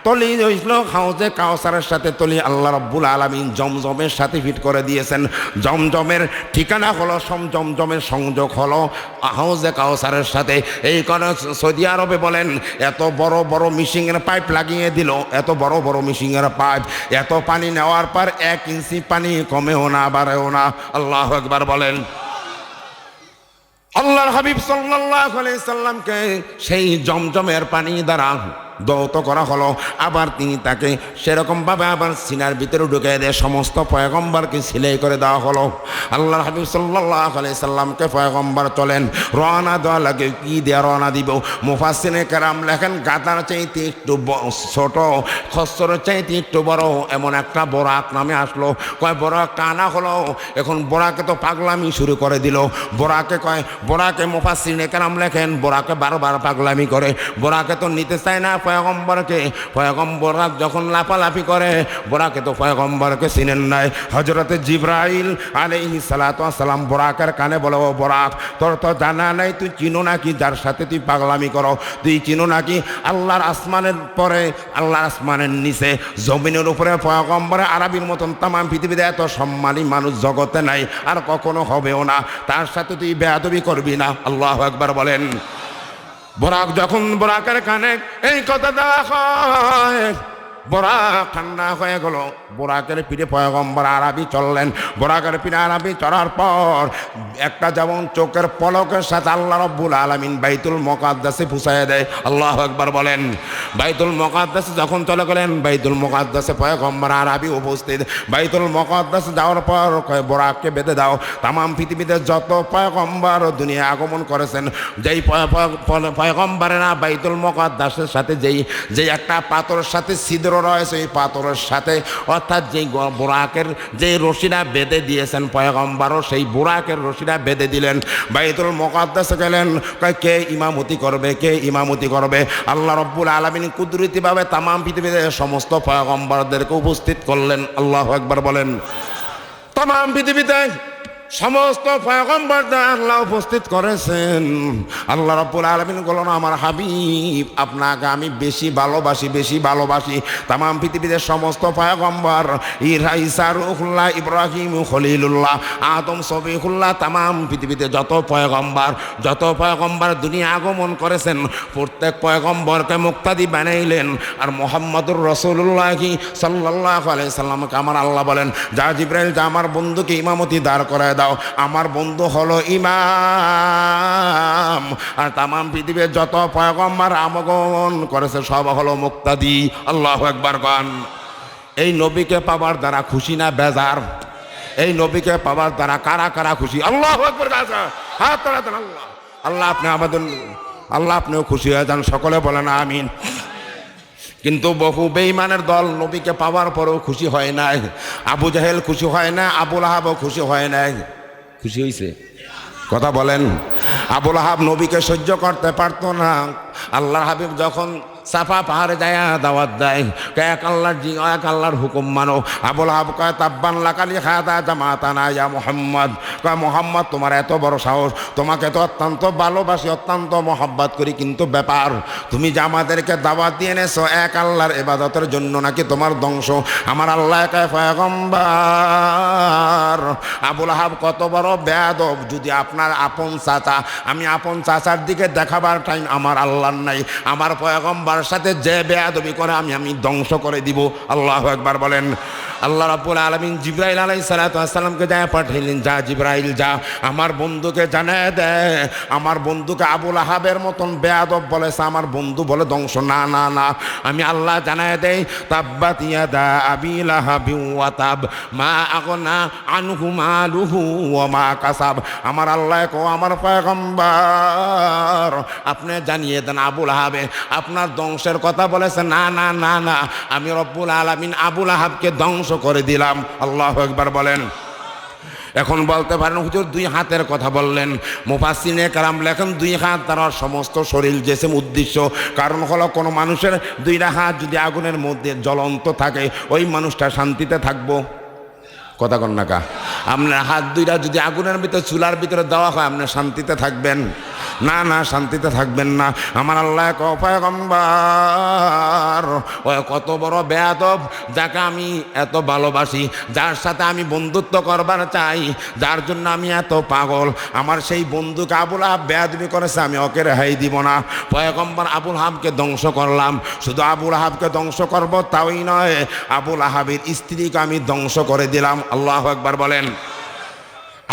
তলি হইল হাউজে কাউসারের সাথে তলি আল্লাহ রাব্বুল আলামিন জমজমের সাথে ফিট করে দিয়েছেন। জমজমের ঠিকানা হলো, জমজমের সংযোগ হলো হাউজে কাউসারের সাথে। এই কারণে সৌদি আরবে বলেন এত বড় বড় মিশিংয়ের পাইপ লাগিয়ে দিল, এত বড় বড় মিশিংয়ের পাইপ, এত পানি নেওয়ার পর 1 ইঞ্চি পানি কমেও না বাড়েও না। আল্লাহু আকবার বলেন। আল্লাহর হাবিব সাল্লাল্লাহু আলাইহি সাল্লামকে সেই জমজমের পানি দ্বারা দৌত করা হলো। আবার তিনি তাকে সেরকমভাবে আবার সিনার ভিতরে ঢুকে দিয়ে সমস্ত পয়গম্বরকে সিলাই করে দেওয়া হলো। আল্লাহর হাবিব সাল্লাল্লাহু আলাইহি সাল্লামকে পয়গম্বর চলেন, রওনা দেওয়া লাগে। কি দিয়ে রওনা দিব? মুফাসসিরে কেরাম লেখেন গাদার চাইতে একটু ছোট, খচ্চরের চাইতে একটু বড় এমন একটা বোরাক নামে আসলো। কয় বোরাকটা আনা হলো, এখন বোরাকে তো পাগলামি শুরু করে দিল। বোরাকে কয়, বোরাকে মুফাসসিরে কেরাম লেখেন বোরাকে বারবার পাগলামি করে, বোরাকে তো নিতে চায় না পয়গম্বরকে, পয়গম্বররা যখন লাফালাফি করে বোরাকে তো পয়গম্বরকে চিনেন নাই। হযরতে জিবরাইল আলাইহিস সালাতু ওয়াস সালাম বোরাকের কানে বলে, ও বোরাক, তোর তো জানা নাই, তুই চিনো নাকি যার সাথে তুই পাগলামি করো? তুই চিনো নাকি আল্লাহর আসমানের পরে, আল্লাহর আসমানের নিচে, জমিনের উপরে পয়গম্বর আরবির মতন তাম পৃথিবীতে এত সম্মানী মানুষ জগতে নাই, আর কখনো হবেও না। তার সাথে তুই বেয়াদবি করবি না। আল্লাহু আকবার বলেন। বোরাক যখন বোরাকের কানে এই কথা দেওয়া হয়, বোরাক ঠান্ডা হয়ে গেল। বোরাকের পিঠে পয়গম্বর আরবি চললেন। বোরাকের পিঠে আরবি চড়ার পর একটা যেমন চোখের পলকের সাথে আল্লাহ রাব্বুল আলামিন বাইতুল মুকাদ্দাসে পৌঁছায় দেয়। আল্লাহু আকবার বলেন। বাইতুল মুকাদ্দাসে যখন চলে গেলেন, বাইতুল মুকাদ্দাসে পয়গম্বর আরবি উপস্থিত। বাইতুল মুকাদ্দাসে যাওয়ার পর কয়, বোরাককে বেঁধে দাও। তাম পৃথিবীতে যত পয়গম্বর দুনিয়া আগমন করেছেন, যেই পয়গম্বরেরা বাইতুল মুকাদ্দাসের সাথে যেই একটা পাথরের সাথে ছিদ্র রয়েছে, এই পাথরের সাথে অর্থাৎ যেই বোরাকের যে রশিটা বেঁধে দিয়েছেন পয়গম্বরও সেই বোরাকের রশিটা বেঁধে দিলেন। বাইতুল মুকাদ্দাসে গেলেন, কে ইমামতি করবে, কে ইমামতি করবে? আল্লাহ রাব্বুল আলামিন কুদরতিভাবে তাম পৃথিবীতে সমস্ত পয়গম্বরদেরকে উপস্থিত করলেন। আল্লাহু আকবার বলেন। তাম পৃথিবীতে সমস্ত পয়গম্বরদের আল্লাহ উপস্থিত করেছেন। আল্লাহ রাব্বুল আলামিন বললেন, আমার হাবিব আপনাকে আমি বেশি ভালোবাসি, বেশি ভালোবাসি। তাম পৃথিবীতে সমস্ত পয়গম্বর, ঈসা রূহুল্লাহ, ইব্রাহিম খলিলুল্লাহ, আদম সফিহুল্লাহ, তাম পৃথিবীতে যত পয়গম্বর দুনিয়া আগমন করেছেন, প্রত্যেক পয়গম্বরকে মুক্তাদি বানাইলেন। আর মুহাম্মদুর রাসূলুল্লাহ সাল্লাল্লাহু আলাইহি সাল্লামকে আমার আল্লাহ বলেন, যা জিবরাইল, যা আমার বন্ধুকে ইমামতি দাঁড় করায় দাও। আমার বন্ধু হলো ইমাম। আর তাম পৃথিবীর যত পয়গম্বর আগমন করেছে সব হলো মুক্তাদি। আল্লাহু আকবার গান। এই নবীকে পাবার দ্বারা খুশি না বেজার? এই নবীকে পাবার দ্বারা কারা কারা খুশি? আল্লাহু আকবার গাছা হাত তোলা দেন। আল্লাহ আল্লাহ আপনি আমাদের, আল্লাহ আপনিও খুশি হয়ে যান। সকলে বলেন আমিন। কিন্তু বহু বেঈমানের দল নবীকে পাওয়ার পরেও খুশি হয় নাই। আবু জাহেল খুশি হয় না, আবুল আহাবও খুশি হয় নাই। খুশি হয়েছে? কথা বলেন। আবুল আহাব নবীকে সহ্য করতে পারতো না। আল্লাহর হাবিব যখন সাফা পাহাড়ে যায় দাওয়াত দেয়, এক আল্লাহর হুকুম মানো। আবুল আহাব কয়, তাব্বান লাকালি খাদা জামাতানা ইয়া মুহাম্মদ। কয়, মুহাম্মদ তোমার এত বড় সাহস, তোমাকে তো অত্যন্ত ভালোবাসি, অত্যন্ত মহব্বত করি, কিন্তু ব্যাপার তুমি যে আমাদেরকে দাওয়াত দিয়ে এনেছো এক আল্লাহর ইবাদতের জন্য নাকি তোমার ধ্বংস? আমার আল্লাহ কয়, পয়গম্বর আবুল আহাব কত বড় বেয়াদব! যদি আপনার আপন চাচা, আমি আপন চাচার দিকে দেখাবার টাইম আমার আল্লাহর নাই। আমার পয়গম্বর সাথে যে বেয়াদবি করে আমি ধ্বংস করে দিব। আল্লাহু আকবার বলেন। আল্লাহ রাব্বুল আলামিন জিবরাইল আলাইহিস সালাতু ওয়াস সালামকে যায় পাঠাইলেন, যা জিবরাইল যা আমার বন্ধুকে জানায় দে, আমার বন্ধুকে আবুল আহাবের মতন বেয়াদব বলেছে, আমার বন্ধু বলে ধ্বংস। না না না, আমি আল্লাহ জানায় দেই, তাব্বাত ইয়াদা আবি লাহাবি ওয়া তাব মা আগনা আনহু মালুহু ওয়া মা কাসাব। আমার আল্লাহ কো, আমার পয়গম্বর আপনি জানিয়ে দেন আবুল আহাবে আপনার ধ্বংসের কথা বলেছে। না না না না, আমি রব্বুল আলামিন আবুল আহাবকে ধ্বংস করে দিলাম। আল্লাহু আকবার বলেন। এখন বলতে পারেন হুজুর দুই হাতের কথা বললেন। মুফাসসিরিনে কেরাম লেখেন দুই হাত তার সমস্ত শরীর জেসেম উদ্দেশ্য। কারণ হলো কোনো মানুষের দুইটা হাত যদি আগুনের মধ্যে জ্বলন্ত থাকে, ওই মানুষটা শান্তিতে থাকবো? কথা কন না কা? আপনার হাত দুইটা যদি আগুনের ভিতরে, চুলার ভিতরে দেওয়া হয়, আপনি শান্তিতে থাকবেন? না না, শান্তিতে থাকবেন না। আমার আল্লাহ পয়গম্বর ওই কত বড় বেয়াদব, যাকে আমি এত ভালোবাসি, যার সাথে আমি বন্ধুত্ব করবার চাই, যার জন্য আমি এত পাগল, আমার সেই বন্ধুকে আবুল আহাব বেয়াদবি করেছে, আমি ওকে রেহাই দিব না। পয়গম্বর আবুল আহাবকে ধ্বংস করলাম। শুধু আবুল আহাবকে ধ্বংস করব তাই নয়, আবুল আহাবের স্ত্রীকে আমি ধ্বংস করে দিলাম। আল্লাহু আকবার বলেন।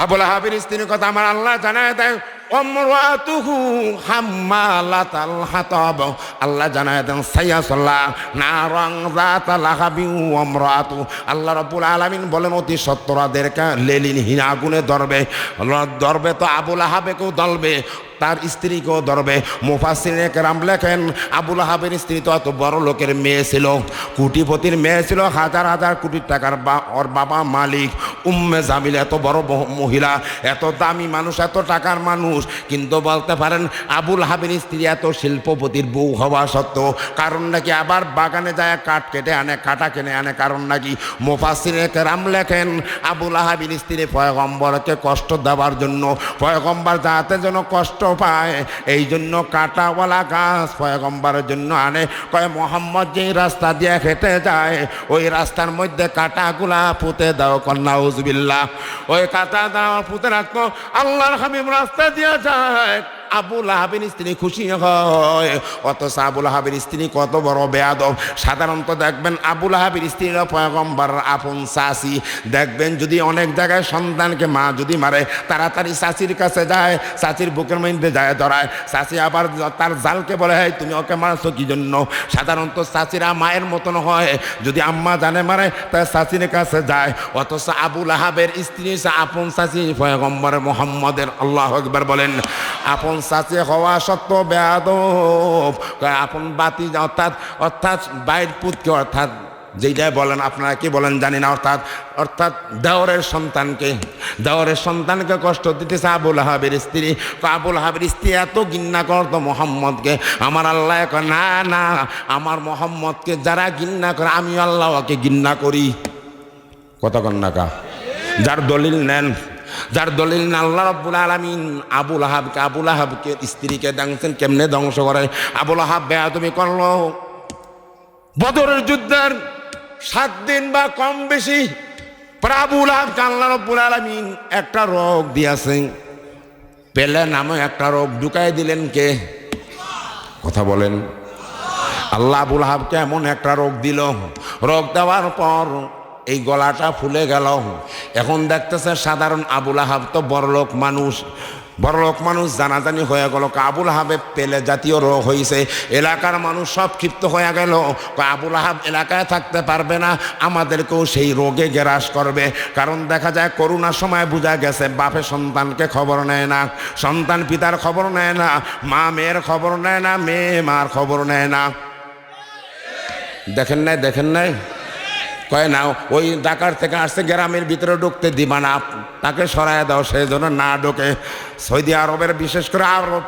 আবুল আহাবের স্ত্রীর কথা আমার আল্লাহ জানায় দেয়, অমরাতুহু হাম্মালাতাল হাতাব। আল্লাহ জানায় দেন সাইয়াসলা নারাং যাতা লাহাবি ওয়ামরাতু। আল্লাহ রাব্বুল আলামিন বলেন, অতি সত্তরাদেরকে লেলিনহীন আগুনে ধরবে। তো আবুল আহাবেকেও ধরবে, তার স্ত্রীকেও ধরবে। মুফাসসিরিনে কেরাম লেখেন আবুল আহাবের স্ত্রী তো এত বড় লোকের মেয়ে ছিল, কোটিপতির মেয়ে ছিল, হাজার হাজার কোটি টাকার ওর বাবা মালিক। উম্মে জামিল এত বড় মহিলা, এত দামি মানুষ, এত টাকার মানুষ, কিন্তু বলতে পারেন আবুল আহাবের স্ত্রী এত শিল্পপতির বউ হওয়া সত্ত্বেও কারণ নাকি আবার বাগানে যায় কাঠ কেটে আনে, কাটা কিনে আনে, কারণ নাকি মুফাসসিরিনে কেরাম লেখেন আবুল আহাবের স্ত্রী পয়গম্বরকে কষ্ট দেওয়ার জন্য, পয়গম্বর যাতে যেন কষ্ট পায় এই জন্য কাটাওয়ালা গাছ পয়গম্বরের জন্য আনে। কয় মোহাম্মদ যেই রাস্তা দিয়ে হেঁটে যায় ওই রাস্তার মধ্যে কাটাগুলা পুঁতে দাও, নাউজুবিল্লাহ। ওই কাটা দাও পুঁতে রাখতো, আল্লাহর হাবিব রাস্তা দিয়ে যায়, আবুল আহাবের স্ত্রী খুশি হয়। অথচ আবুল আহাবের স্ত্রী কত বড় বেয়াদব। সাধারণত দেখবেন আবুল আহাবের স্ত্রীরা পয়গম্বর আপন চাচি, দেখবেন যদি অনেক জায়গায় সন্তানকে মা যদি মারে তাড়াতাড়ি চাচির কাছে যায়, চাচির বুকের মধ্যে যায় ধরায়, চাচি আবার তার জালকে বলে হয় তুমি ওকে মারছো কি জন্য। সাধারণত চাচিরা মায়ের মতন হয়, যদি আম্মা জানে মারে তাই চাচির কাছে যায়। অথচ আবুল আহাবের স্ত্রী আপন চাচি পয়গম্বর মুহাম্মদের, আল্লাহু আকবার বলেন, আপন চাচি হওয়া সত্ত্বেও বেয়াদব। আপন বাতি অর্থাৎ বাইর পুতকে, অর্থাৎ যেটাই বলেন আপনারা কি বলেন জানি না, অর্থাৎ দেওরের সন্তানকে কষ্ট দিতেছে আবুল আহাবের স্ত্রী। আবুল আহাবের স্ত্রী এত ঘৃণা করতো মোহাম্মদকে, আমার আল্লাহ না না, আমার মোহাম্মদকে যারা ঘৃণা করে আমি আল্লাহ ওকে ঘৃণা করি। কতক্ষণ নাকা যার দলিল নেন, যার দলিল না আল্লাহ রাব্বুল আলামিন আবুল আহাবকে স্ত্রীকে দেখছেন কেমনে ধ্বংস করে। আবুল আহাব বেয়াদবি করলো, বদরের যুদ্ধের 7 দিন বা কম বেশি পর আবুল আহাবকে আল্লাহ রাব্বুল আলামিন একটা রোগ দিয়েছেন, পেলে নামে একটা রোগ ঢুকাই দিলেন কে? কথা বলেন। আল্লাহ আবুল আহাবকে এমন একটা রোগ দিল, রোগ দেওয়ার পর এই গলাটা ফুলে গেল। এখন দেখতেছে সাধারণ আবুল আহাব তো বড়লোক মানুষ জানাজানি হয়ে গেল, আবুল আহাবে পেলে জাতীয় রোগ হয়েছে। এলাকার মানুষ সব ক্ষিপ্ত হয়ে গেল, আবুল আহাব এলাকায় থাকতে পারবে না, আমাদেরকেও সেই রোগে গ্রাস করবে। কারণ দেখা যায় করোনার সময় বোঝা গেছে বাপে সন্তানকে খবর নেয় না, সন্তান পিতার খবর নেয় না, মা মেয়ের খবর নেয় না, মেয়ে মার খবর নেয় না। দেখেন নাই কয় না ওই ঢাকার থেকে আসছে গ্রামের ভিতরে ঢুকতে দিবা না, তাকে সরায় দাও, সেই জন্য না ঢোকে। সৌদি আরবের বিশেষ করে আরব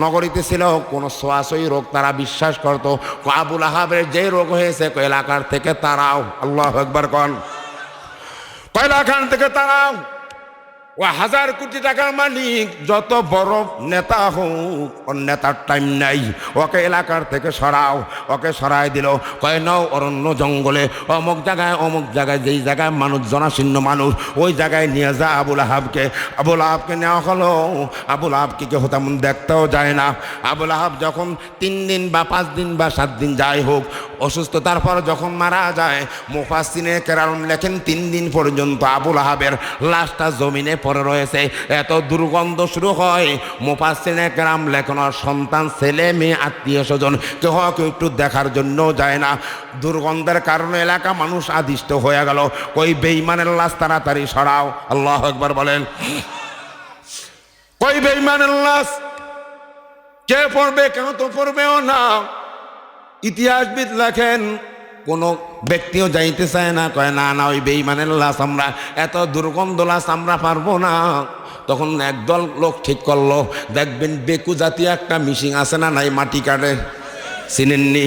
নগরীতে ছিল কোনো ছোঁয়াছুঁই রোগ, তারা বিশ্বাস করতো আবুল আহাবের যে রোগ হয়েছে এলাকার থেকে তারাও, আল্লাহু আকবার কন, এলাকার থেকে তারাও। ও 1000 কোটি টাকার মালিক যত বড় নেতা হোক, ওর নেতার টাইম নাই, ওকে এলাকার থেকে সরাও। ওকে সরাই দিল, কয় নাও অরণ্য জঙ্গলে অমুক জায়গায় যেই জায়গায় মানুষ জনাশীর্ণ মানুষ ওই জায়গায় নিয়ে যা আবুল আহাবকে নেওয়া হলো। আবুল আহাবকে কেউ তেমন দেখতেও যায় না। আবুল আহাব যখন 3 দিন বা 5 দিন বা 7 দিন যাই হোক অসুস্থতার পর যখন মারা যায়, মুফাসসিরিনে কেরাম লেখেন 3 দিন পর্যন্ত আবুল আহাবের লাশটা জমিনে পরে রয়েছে। এত দুর্গন্ধ শুরু হয়, মুফাসসিরিনে কেরাম লেখেন সন্তান, ছেলে মেয়ে, আত্মীয় স্বজন কেউ একটু দেখার জন্য যায় না। দুর্গন্ধের কারণে এলাকা মানুষ আদিষ্ট হয়ে গেল, কই বেঈমানের লাশ তাড়াতাড়ি সরাও। আল্লাহু আকবার বলেন। কই বেঈমানের লাশ কে পড়বে? কেউ তো পড়বেও না। ইতিহাসবিদ লেখেন কোনো ব্যক্তিও যাইতে চায় না, কয় না ওই বেঈমানের লাশ আমরা, এত দুর্গন্ধ লাশ আমরা পারবো না। তখন একদল লোক ঠিক করলো, দেখবেন বেকু জাতীয় একটা মিশিং আছে না নাই, মাটি কাটে, চিনেননি?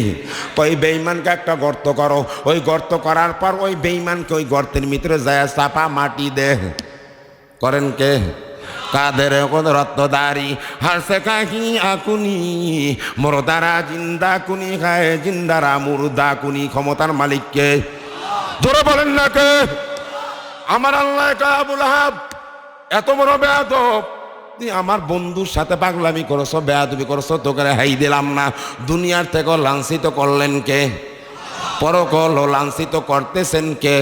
ওই বেঈমানকে একটা গর্ত করো, ওই গর্ত করার পর ওই বেঈমানকে ওই গর্তের ভিতরে যায় চাপা মাটি দে। করেন কে? কাদের রত্নদারি হারসে কাহি আকুনি মোরদারা জিন্দা কুনি খায়, জিন্দারা মুর্দা কুনি। ক্ষমতার মালিককে জোরে বলেন না কে? আমার আল্লাহ। আবুল আহাব এত বড় বেয়াদব, তুই আমার বন্ধুর সাথে পাগলামি করছো, বেয়াদবি করছো, তোকে হাই দিলাম না। দুনিয়ার থেকে লাঞ্ছিত করলেন কে? পরকল লাঞ্ছিত করতেছেন কে?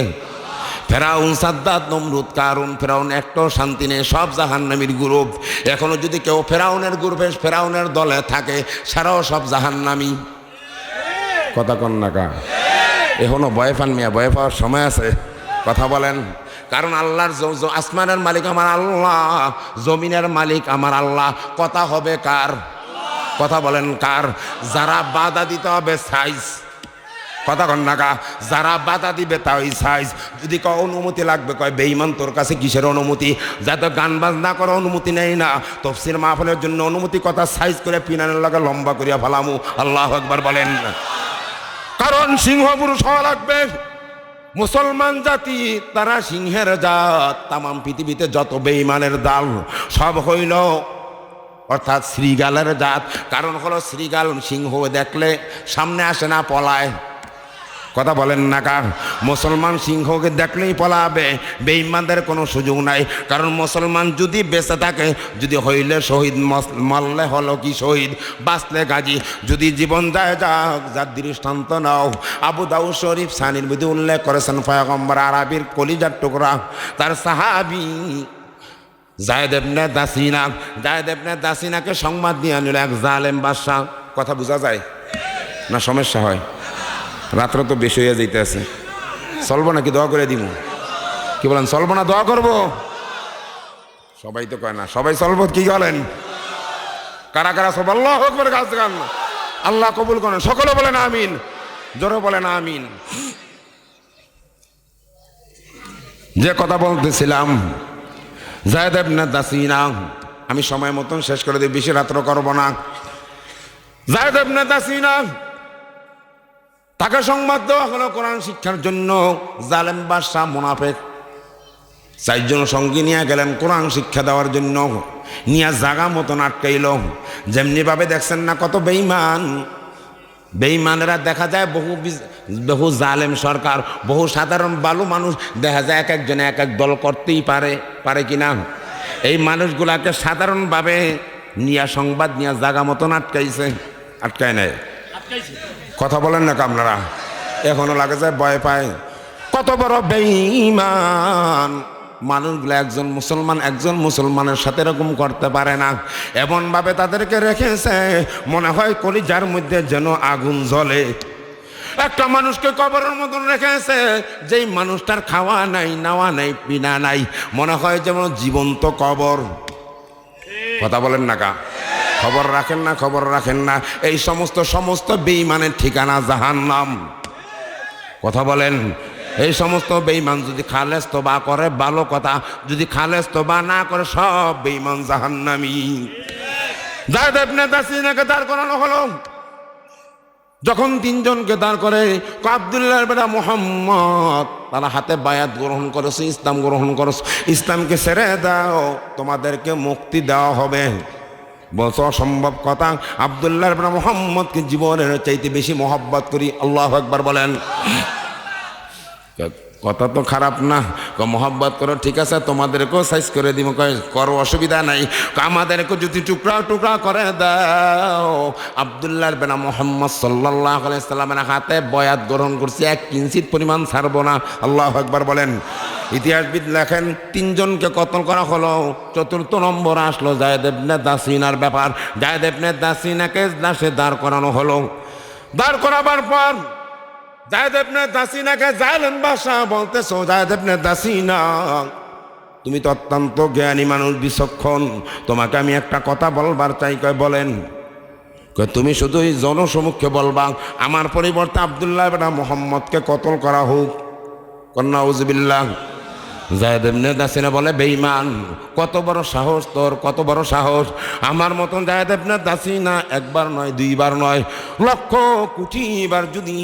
ফেরাউন, সাদ্দাত, নমরুদ, কারুন। ফেরাউন একটাও শান্তি নেই, সব জাহান্নামীর গ্রুপ। এখনো যদি কেউ ফেরাউনের গ্রুপে ফেরাউনের দলে থাকে, সারাও সব জাহান্নামী। কথা কন না কা? এখনো ভয় পান মিয়া, ভয় পাওয়ার সময় আছে। কথা বলেন। কারণ আল্লাহর আসমানের মালিক আমার আল্লাহ, জমিনের মালিক আমার আল্লাহ। কথা হবে কার? কথা বলেন কার? যারা বাধা দিতে হবে সাইজ, কথা কন না কা, যারা বাধা দিবে তাই সাইজ। যদি কয় অনুমতি লাগবে, কয় বেঈমান তোর কাছে কিসের অনুমতি? যাতে গান বাজনা করে অনুমতি নেই না, তাফসীর মাহফিলের জন্য অনুমতি, কথা সাইজ করে পিনানের লাগে লম্বা করিয়া ফেলামু। আল্লাহু আকবার বলেন। কারণ সিংহ পুরুষ হওয়া লাগবে। মুসলমান জাতি তারা সিংহের জাত। তামাম পৃথিবীতে যত বেঈমানের দল সব হইল অর্থাৎ শ্রীগালের জাত। কারণ হলো শ্রীগাল সিংহ দেখলে সামনে আসে না, পলায়। কথা বলেন না কার? মুসলমান সিংহকে দেখলেই পলাবে, বেঈমানদের কোনো সুযোগ নাই। কারণ মুসলমান যদি বেঁচে থাকে, যদি হইলে শহীদ, মরলে হলো কি শহীদ, বাঁচলে গাজী। যদি জীবন যায় যাক, যার দৃষ্টান্ত নাও। আবু দাউদ শরীফ সানির মধ্যে উল্লেখ করেছেন, পয়গম্বর আরবির কলিজার টুকরা, তার সাহাবী যায়েদ ইবনে দাসিনা, যায়েদ ইবনে দাসিনাকে সংবাদ দিয়ে আনিল এক জালেম বাদশা। কথা বোঝা যায় না? সমস্যা হয়? রাত্রে তো বেশি হয়ে যাইতে আছে। চলবো নাকি দোয়া করে দিব? কি বলেন, চলবো না দোয়া করবো? সবাই তো কয় না, সবাই চলবো। কি বলেন? কারা কারা সব আল্লাহু আকবার কাজ গান, আল্লাহ কবুল করেন। সকলে বলেন আমিন, জোরে বলেন আমিন। যে কথা বলতেছিলাম, যায়েদ ইবনে দাসিনা, আমি সময় মতন শেষ করে দিই, বেশি রাত্র করবো না। যায়েদ ইবনে দাসিনা, তাকে সংবাদ দেওয়া হলো কোরআন শিক্ষার জন্য। জালেম বাদশা মুনাফিক চারজন সঙ্গী নিয়ে গেলেন কোরআন শিক্ষা দেওয়ার জন্য। নিয়ে জাগা মতন আটকাইল। যেমনিভাবে দেখছেন না কত বেঈমান, বেঈমানেরা দেখা যায় বহু জালেম সরকার, বহু সাধারণ বালু মানুষ দেখা যায় এক একজনে এক এক দল করতেই পারে কিনা। এই মানুষগুলাকে সাধারণভাবে নিয়ে সংবাদ নিয়ে জাগা মতন আটকাইছে, আটকায় নাই? কথা বলেন না আপনারা? এখনো লাগে যায় ভয় পায়। কত বড় বেঈমান মানুষগুলো! একজন মুসলমানের সাথে এরকম করতে পারে না। এমনভাবে তাদেরকে রেখেছে মনে হয় কলিজার মধ্যে যেন আগুন জ্বলে। একটা মানুষকে কবরের মতন রেখেছে, যেই মানুষটার খাওয়া নাই, নাওয়া নাই, পিনা নাই, মনে হয় যেমন জীবন্ত কবর। কথা বলেন না কা? খবর রাখেন না, খবর রাখেন না। এই সমস্ত বেঈমানের ঠিকানা জাহান্নাম। কথা বলেন। এই সমস্ত বেঈমান যদি খালেস তওবা করে ভালো কথা, যদি খালেস তওবা না করে সব বেঈমান জাহান্নামী। যায়েদ ইবনে দাসিনাকে দাঁড় করানো হলো। যখন তিনজনকে দাঁড় করে, আব্দুল্লাহ বেটা মুহাম্মদ, তারা হাতে বায়াত গ্রহণ করেছে, ইসলাম গ্রহণ করেছে, ইসলামকে ছেড়ে দাও, তোমাদেরকে মুক্তি দেওয়া হবে। বলছো অসম্ভব কথা। আব্দুল্লাহ বেটা মুহাম্মদকে জীবনের চাইতে বেশি মহব্বত করি। আল্লাহু আকবার বলেন। কথা তো খারাপ না, মহব্বত করো, ঠিক আছে, তোমাদেরকেও সাইজ করে দিব, করো, অসুবিধা নাই। আমাদেরকে যদি টুকরা টুকরা করে দাও। আব্দুল্লাহ বিন মুহাম্মদ সাল্লাল্লাহু আলাইহি সাল্লামের হাতে বয়াত গ্রহণ করছি, 1 ইঞ্চির পরিমাণ ছাড়বো না। আল্লাহু আকবার বলেন। ইতিহাসবিদ লেখেন তিনজনকে কতল করা হলো। চতুর্থ নম্বর আসলো যায়েদ ইবনে দাসিনার ব্যাপার। যায়েদ ইবনে দাসিনাকে লাশে দাঁড় করানো হলো। দাঁড় করাবার পর যায়েদ ইবনে দাসিনাকে জালেম বাদশা বলতেছো, যায়েদ ইবনে দাসিনা, তুমি তো অত্যন্ত জ্ঞানী মানুষ, বিচক্ষণ, তোমাকে আমি একটা কথা বলবার চাই। কয় বলেন। তুমি শুধুই জনসমক্ষে বলবা, আমার পরিবর্তে আব্দুল্লাহ বিন মুহাম্মদকে কতল করা হোক। নাউযুবিল্লাহ। যায়েদ ইবনে দাসিনা বলে, বেঈমান, কত বড় সাহস তোর, কত বড় সাহস! আমার মতন যায়েদ ইবনে দাসিনা একবার নয়, দুইবার নয়, লক্ষ কোটি বার যদি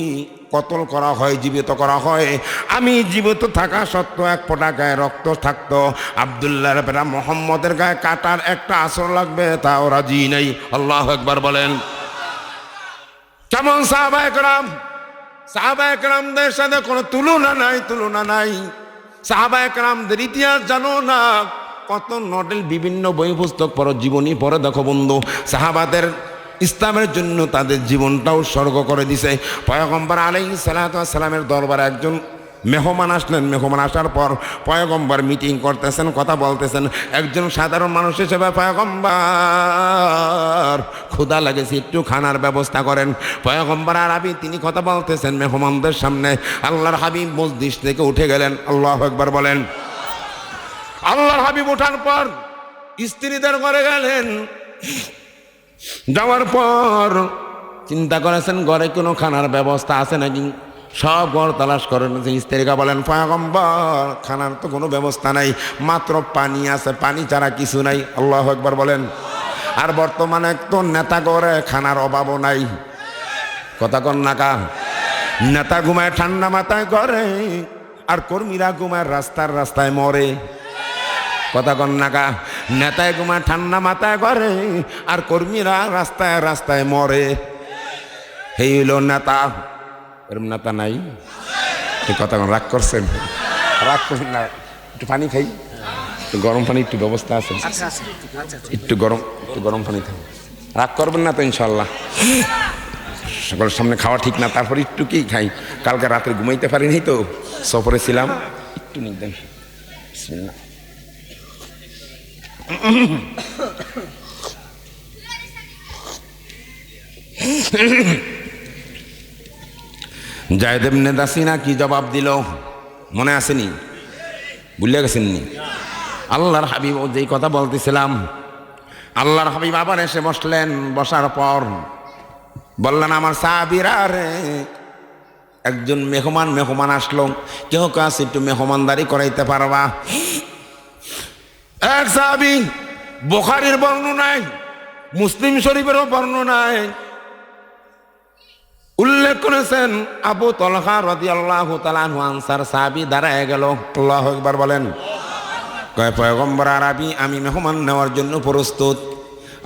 কতল করা হয়, জীবিত করা হয়, আমি জীবিত থাকা সত্ত্বেও এক ফোঁটা গায়ে রক্ত থাকতো, আব্দুল্লাহর বেটা মুহাম্মদের গায়ে কাটার একটা আসর লাগবে, তাও রাজি নেই। আল্লাহু আকবার বলেন। কেমন সাহাবায়ে কেরাম! সাহাবায়ে কেরামদের সাথে কোনো তুলনা নাই। সাহাবায়ে কেরামদের ইতিহাস জানো না? কত নডেল বিভিন্ন বই পুস্তক পড়ো, জীবনী পড়ে দেখো বন্ধু, সাহাবাদের ইসলামের জন্য তাদের জীবনটা উৎসর্গ করে দিছে। পয়গম্বর আলাইহিস সালাতু ওয়াস সালামের দরবারে একজন মেহমান আসলেন। মেহমান আসার পর পয়গম্বর মিটিং করতেছেন, কথা বলতেছেন। একজন সাধারণ মানুষ হিসেবে, পয়গম্বর ক্ষুধা লাগেছে, একটু খানার ব্যবস্থা করেন। পয়গম্বর আরবি, তিনি কথা বলতেছেন মেহমানদের সামনে। আল্লাহর হাবিব মজলিস থেকে উঠে গেলেন। আল্লাহু আকবার বলেন। আল্লাহর হাবিব ওঠার পর স্ত্রীদের ঘরে গেলেন। যাওয়ার পর চিন্তা করেছেন ঘরে কোনো খানার ব্যবস্থা আছে নাকি। সব ঘর তালাশ করেন। স্ত্রীকে বলেন, পয়গম্বর খানার তো কোনো ব্যবস্থা নাই, মাত্র পানি আছে, পানি ছাড়া কিছু নাই। আল্লাহু আকবার বলেন। আর বর্তমানে তো নেতা করে খানার অভাবও নাই। কথা কন নাকা। নেতা ঘুমায় ঠান্ডা মাথায় করে, আর কর্মীরা ঘুমায় রাস্তার রাস্তায় মরে। কথা কন নাকা। নেতায় ঘুমায় ঠান্ডা মাথায় করে, আর কর্মীরা রাস্তায় রাস্তায় মরে। এই হইল নেতা। এরম নেতা নাই। এই কথা রাগ করছেন? রাগ করছেন না? একটু পানি খাই, গরম পানি একটু ব্যবস্থা আছে, একটু গরম পানি খাই। রাগ করবেন না তো ইনশাল্লাহ? সকলের সামনে খাওয়া ঠিক না, তারপর একটু কি খাই। কালকে রাতে ঘুমাইতে পারিনি তো, সফরে ছিলাম। একটু নিক দেন। বিসমিল্লাহ। জায়েদ ইবনে দাসিনা কি জবাব দিল মনে আসেনি? ভুলে গেছেননি? আল্লাহর হাবিব যেই কথা বলতেছিলাম, আল্লাহর হাবিব আবার এসে বসলেন। বসার পর বললেন, আমার সাহাবীরা রে, একজন মেহমান আসলো, কেউ কাছে একটু মেহমানদারি করাইতে পারবা? এক সাহাবী, বুখারীর বর্ণনায়, মুসলিম শরীফেরও বর্ণনায় উল্লেখ করেছেন, আবু তলহা রাদিয়াল্লাহু তাআলা আনহু আনসার সাহাবী দাঁড়ায় গেল। আল্লাহু আকবার বলেন। কয়, পয়গম্বর আরবি, আমি মেহমান নেওয়ার জন্য প্রস্তুত।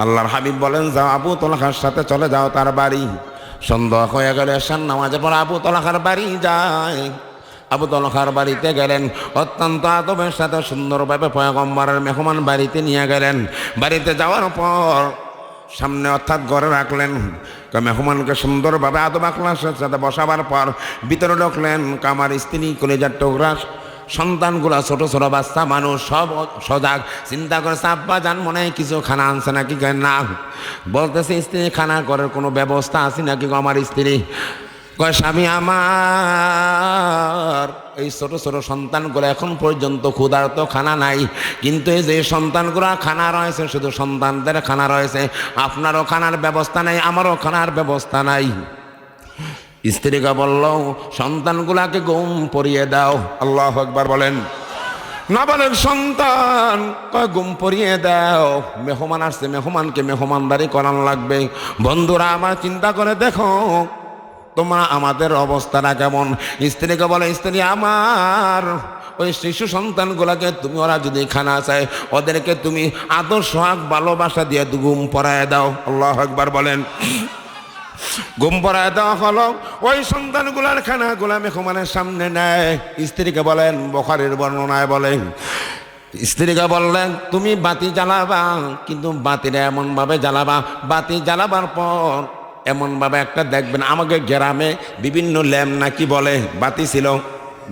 আল্লাহর হাবিব বলেন, যাও আবু তলহার সাথে চলে যাও তার বাড়ি। সন্ধ্যা হয়ে গেলে এশার নামাজে পর আবু তলহার বাড়ি যায়। আবু তলহার বাড়িতে গেলেন, অত্যন্ত আদবের সাথে সুন্দরভাবে পয়গম্বরের মেহমান বাড়িতে নিয়ে গেলেন। বাড়িতে যাওয়ার পর সামনে অর্থাৎ ঘরে রাখলেন। মেহমানকে সুন্দরভাবে আদব আখলাকের সাথে বসাবার পর ভিতরে ঢুকলেন। আমার স্ত্রী, কলিজার টুকরা সন্তানগুলা, ছোট ছোট বাচ্চা মানুষ, সব সজাগ। চিন্তা করেছে, আব্বা জান মনে হয় কিছু খানা আনছে নাকি। না, বলতেছে স্ত্রী, খানা করার কোনো ব্যবস্থা আছে নাকি? আমার স্ত্রী কয়, স্বামী আমার, এই ছোট ছোট সন্তানগুলো এখন পর্যন্ত ক্ষুধার্ত, খানা নাই। কিন্তু এই যে সন্তানগুলো খানা রয়েছে, শুধু সন্তানদের খানা রয়েছে, আপনারও খানার ব্যবস্থা নাই, আমারও খানার ব্যবস্থা নাই। স্ত্রীকে বলল, সন্তানগুলাকে ঘুম পড়িয়ে দাও। আল্লাহু আকবার বলেন। নাবালক সন্তান কয়, ঘুম পড়িয়ে দাও, মেহমান আসছে, মেহমানকে মেহমানদারি করানো লাগবে। বন্ধুরা আমার, চিন্তা করে দেখো তোমরা আমাদের অবস্থাটা কেমন। স্ত্রীকে বলে, স্ত্রী আমার, ওই শিশু সন্তানগুলাকে তুমি, ওরা যদি খানা চায়, ওদেরকে তুমি আদর সোহাগ ভালোবাসা দিয়ে ঘুম পড়ায় দাও। আল্লাহু আকবার বলেন। ঘুম পড়ায় দেওয়া হলো। ওই সন্তানগুলার খানাগুলা মেহমানের সামনে নেয়। স্ত্রীকে বলেন, বুখারীর বর্ণনায় বলে, স্ত্রীকে বললেন, তুমি বাতি জ্বালাবা, কিন্তু বাতিটা এমনভাবে জ্বালাবা, বাতি জ্বালাবার পর এমনভাবে একটা দেখবেন, আমাকে গ্রামে বিভিন্ন ল্যাম্প নাকি বলে বাতি ছিল,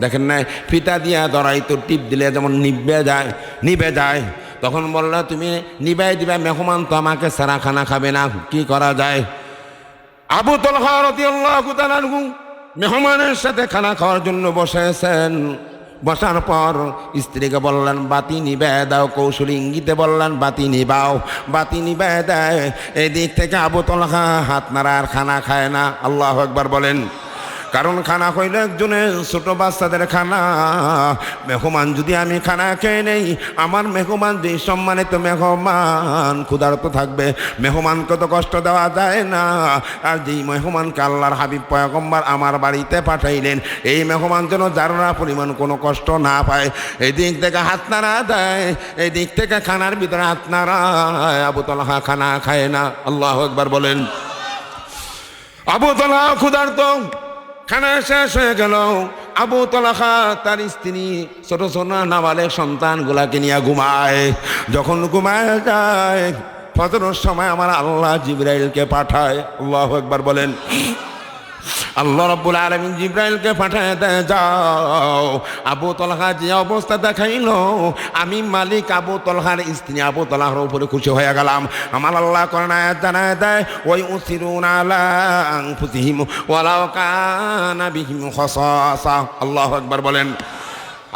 দেখেন না, ফিতা দিয়া ধরাই তো, টিপ দিলে যেমন নিভে যায়। তখন বললো, তুমি নিভাই দিবা, মেহমান তো আমাকে সারা খানা খাবে না, কি করা যায়? আবু তলহা রাদিয়াল্লাহু তাআলা আনহু মেহমানের সাথে খানা খাওয়ার জন্য বসেছেন। বসার পর স্ত্রীকে বললেন, বাতি নিবে দাও। কৌশলী ইঙ্গিতে বললেন, বাতি নিবাও। বাতি নিবে দেয়। এই দিক থেকে আবু তলহা হাত নাড়া, আর খানা খায় না। আল্লাহু আকবার বলেন। কারণ খানা হইল একজনের ছোট বাচ্চাদের খানা। মেহমান যদি আমি খানা খেয়ে নেই, আমার মেহমান যে সম্মানিত মেহমান ক্ষুধার্ত থাকবে, মেহমানকে তো কষ্ট দেওয়া যায় না। আর যেই মেহমানকে আল্লাহর হাবিব পয়গম্বর আমার বাড়িতে পাঠাইলেন, এই মেহমান যেন যারা পরিমাণ কোনো কষ্ট না পায়, এই দিক থেকে হাত নাড়া দেয়, এই দিক থেকে খানার ভিতরে হাত নাড়ায়। আবু তলহা খানা খায় না। আল্লাহু আকবার বলেন। আবু তলহা ক্ষুধার্ত, খানা শেষ হয়ে গেল। আবু তলহা তার স্ত্রী, ছোট ছোট নাবালেক সন্তানগুলাকে নিয়ে ঘুমায়। যখন ঘুমায় যায়, ফজরের সময় আমার আল্লাহ জিবরাইলকে পাঠায়। আল্লাহু আকবার বলেন। আল্লাহ রাব্বুল আলামিন জিবরাইলকে পাঠায় দেয়, যাও আবু তলহা যে অবস্থা দেখাইল, আমি মালিক আবু তলহার স্ত্রী আবু তলহার উপরে খুশি হয়ে গেলাম। আমার আল্লাহ কোরআন আয়াত জানায় দেয়, ওই উসিরুনা আলা আনফুসিহিম ওয়ালাউ কানা বিহিম খাসাসা। আল্লাহু আকবার বলেন।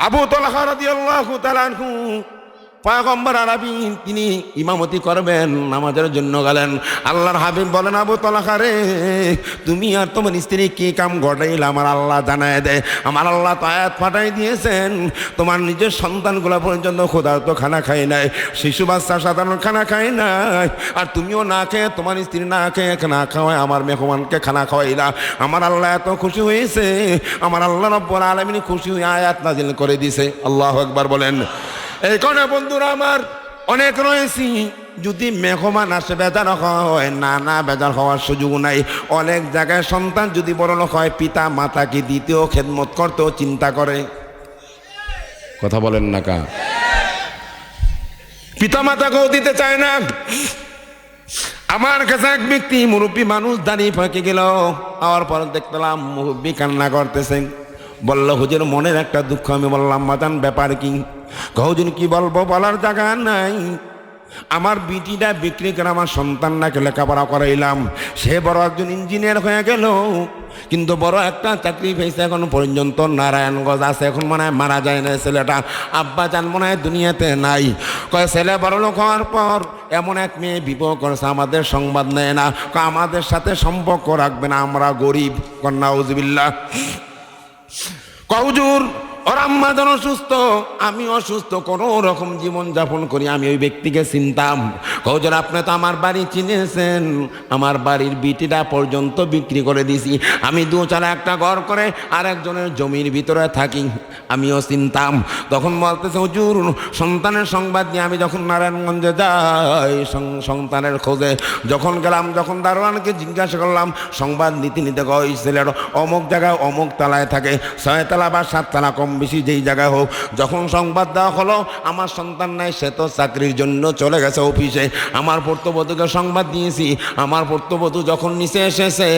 আবু তলহা রাদিয়াল্লাহু তাআলা আনহু পয়গম্বর আরবি তিনি ইমামতি করবেন, নামাজের জন্য গেলেন। আল্লাহর হাবিব বলেন, আবু তালহা রে, তুমি আর তোমার স্ত্রী কি কাম ঘটাইলে আমার আল্লাহ জানায় দেয়। আমার আল্লাহ তো আয়াত পাঠাই দিয়েছেন, তোমার নিজের সন্তানগুলো পর্যন্ত ক্ষুধার্ত খানা খায় নাই, শিশু বাচ্চা সাধারণ খানা খায় নাই, আর তুমিও না খেয়ে তোমার স্ত্রী না খেয়ে খানা খাওয়ায় আমার মেহমানকে খানা খাওয়াইলা। আমার আল্লাহ এত খুশি হয়েছে, আমার আল্লাহ রব্বুল আলামিন খুশি হয়ে আয়াত নাজিল করে দিয়েছে। আল্লাহু আকবার বলেন। এই কারণে বন্ধুরা আমার অনেক রয়েছি, যদি মেহমান আসে বেজার হয় না, বেজার হওয়ার সুযোগ নাই। অনেক জায়গায় সন্তান যদি বড় লোক হয়, পিতা মাতাকে দিতেও খেদমত করতেও চিন্তা করে। কথা বলেন না কা? পিতা মাতাকেও দিতে চায় না। আমার কাছে এক ব্যক্তি মুরব্বী মানুষ দাঁড়িয়ে ফাঁকে গেল, আওয়ার পর দেখলাম মুরব্বী কান্না করতেছেন। বলল, হুজুর মনের একটা দুঃখ। আমি বললাম, মাদান ব্যাপার কি? হুজুর কি বলবো, বলার জায়গা নাই। আমার বিটিটা বিক্রি করে আমার সন্তানটাকে লেখাপড়া করাইলাম, সে বড় একজন ইঞ্জিনিয়ার হয়ে গেল, কিন্তু বড় একটা চাকরি পেয়েছে, এখন পর্যন্ত নারায়ণগঞ্জ আছে, এখন মনে হয় মারা যায় না ছেলেটা। আব্বা জান মনে হয় দুনিয়াতে নাই। কয় ছেলে বড় লোক হওয়ার পর এমন এক মেয়ে বিবাহ করেছে, আমাদের সংবাদ নেয় না, আমাদের সাথে সম্পর্ক রাখবে না, আমরা গরিব। কন্যা উজবিল্লাহ। হুজুর ওর আম্মা যেন অসুস্থ, আমি অসুস্থ, কোনো রকম জীবন যাপন করি। আমি ওই ব্যক্তিকে চিনতাম। হুজুর আপনি তো আমার বাড়ি চিনেছেন, আমার বাড়ির বিটিটা পর্যন্ত বিক্রি করে দিছি, আমি দু-চালা একটা ঘর করে আরেকজনের জমির ভিতরে থাকি, আমিও চিনতাম। তখন বলতেছে, হুজুর সন্তানের সংবাদ নিয়ে আমি যখন নারায়ণগঞ্জে যাই, সন্তানের খোঁজে যখন গেলাম, যখন দারোয়ানকে জিজ্ঞাসা করলাম, সংবাদ নিতে নিতে ওই ছেলের অমুক জায়গায় অমুক তালায় থাকে, 6 তালা বা 7 তালা কম বেশি যেই জায়গায় হোক। যখন সংবাদ দেওয়া হলো আমার সন্তান নাই, সে তো চাকরির জন্য চলে গেছে অফিসে। আমার পুত্রবধূকে সংবাদ দিয়েছি, আমার পুত্রবধূ যখন নিচে এসেছে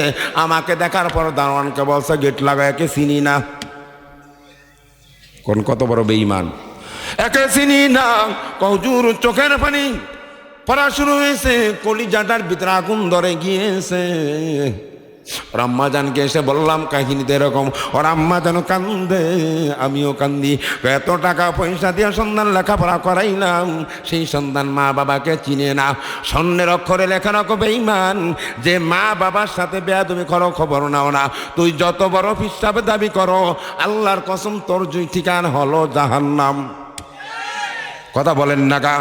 আমাকে দেখার পর দারোয়ানকে বলছে, গেট লাগা, একে চিনি না। কোন কত বড় বেঈমান, একে চিনি না। হুজুর চোখের পানি পড়া শুরু হয়েছে, কলিজাটার ভিতরে আগুন ধরে গিয়েছে। ওর আম্মা জানকে এসে বললাম কাহিনীতে এরকম, ওর আম্মা যেন কান্দে, আমিও কান্দি। এত টাকা পয়সা দিয়ে সন্তান লেখাপড়া করাইলাম, সেই সন্তান মা বাবাকে চিনে না, স্বর্ণের অক্ষরে লেখা রাখো বেঈমান, যে মা বাবার সাথে বেয়াদবি করো খবর নাও না। তুই যত বড় হিসাবে দাবি করো, আল্লাহর কসম তোর ঠিকানা হলো জাহান্নাম। কথা বলেন না গা?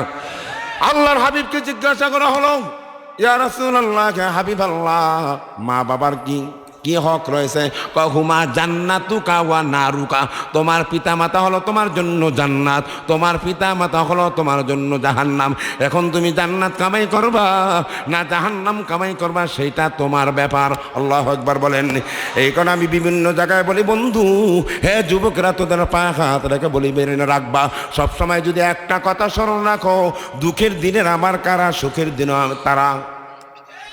আল্লাহর হাবিবকে জিজ্ঞাসা করা হলো, ইয়া রাসূলুল্লাহ, হাবিবাল্লাহ, মা বাবার কি হক রয়েছে? হুমা জান্নাতুকা ওয়া নারুকা, তোমার পিতা মাতা হলো তোমার জন্য জান্নাত, তোমার পিতা মাতা হলো তোমার জন্য জাহান্নাম। এখন তুমি জান্নাত কামাই করবা না জাহান্নাম কামাই করবা, সেইটা তোমার ব্যাপার। আল্লাহু আকবার বলেন। এই কারণে আমি বিভিন্ন জায়গায় বলি, বন্ধু হে যুবকরা, তোদের পায়ে হাত রেখে বলি, বেরিয়ে রাখবা সবসময় যদি একটা কথা স্মরণ রাখো, দুঃখের দিনের আমার কারা, সুখের দিনও তারা।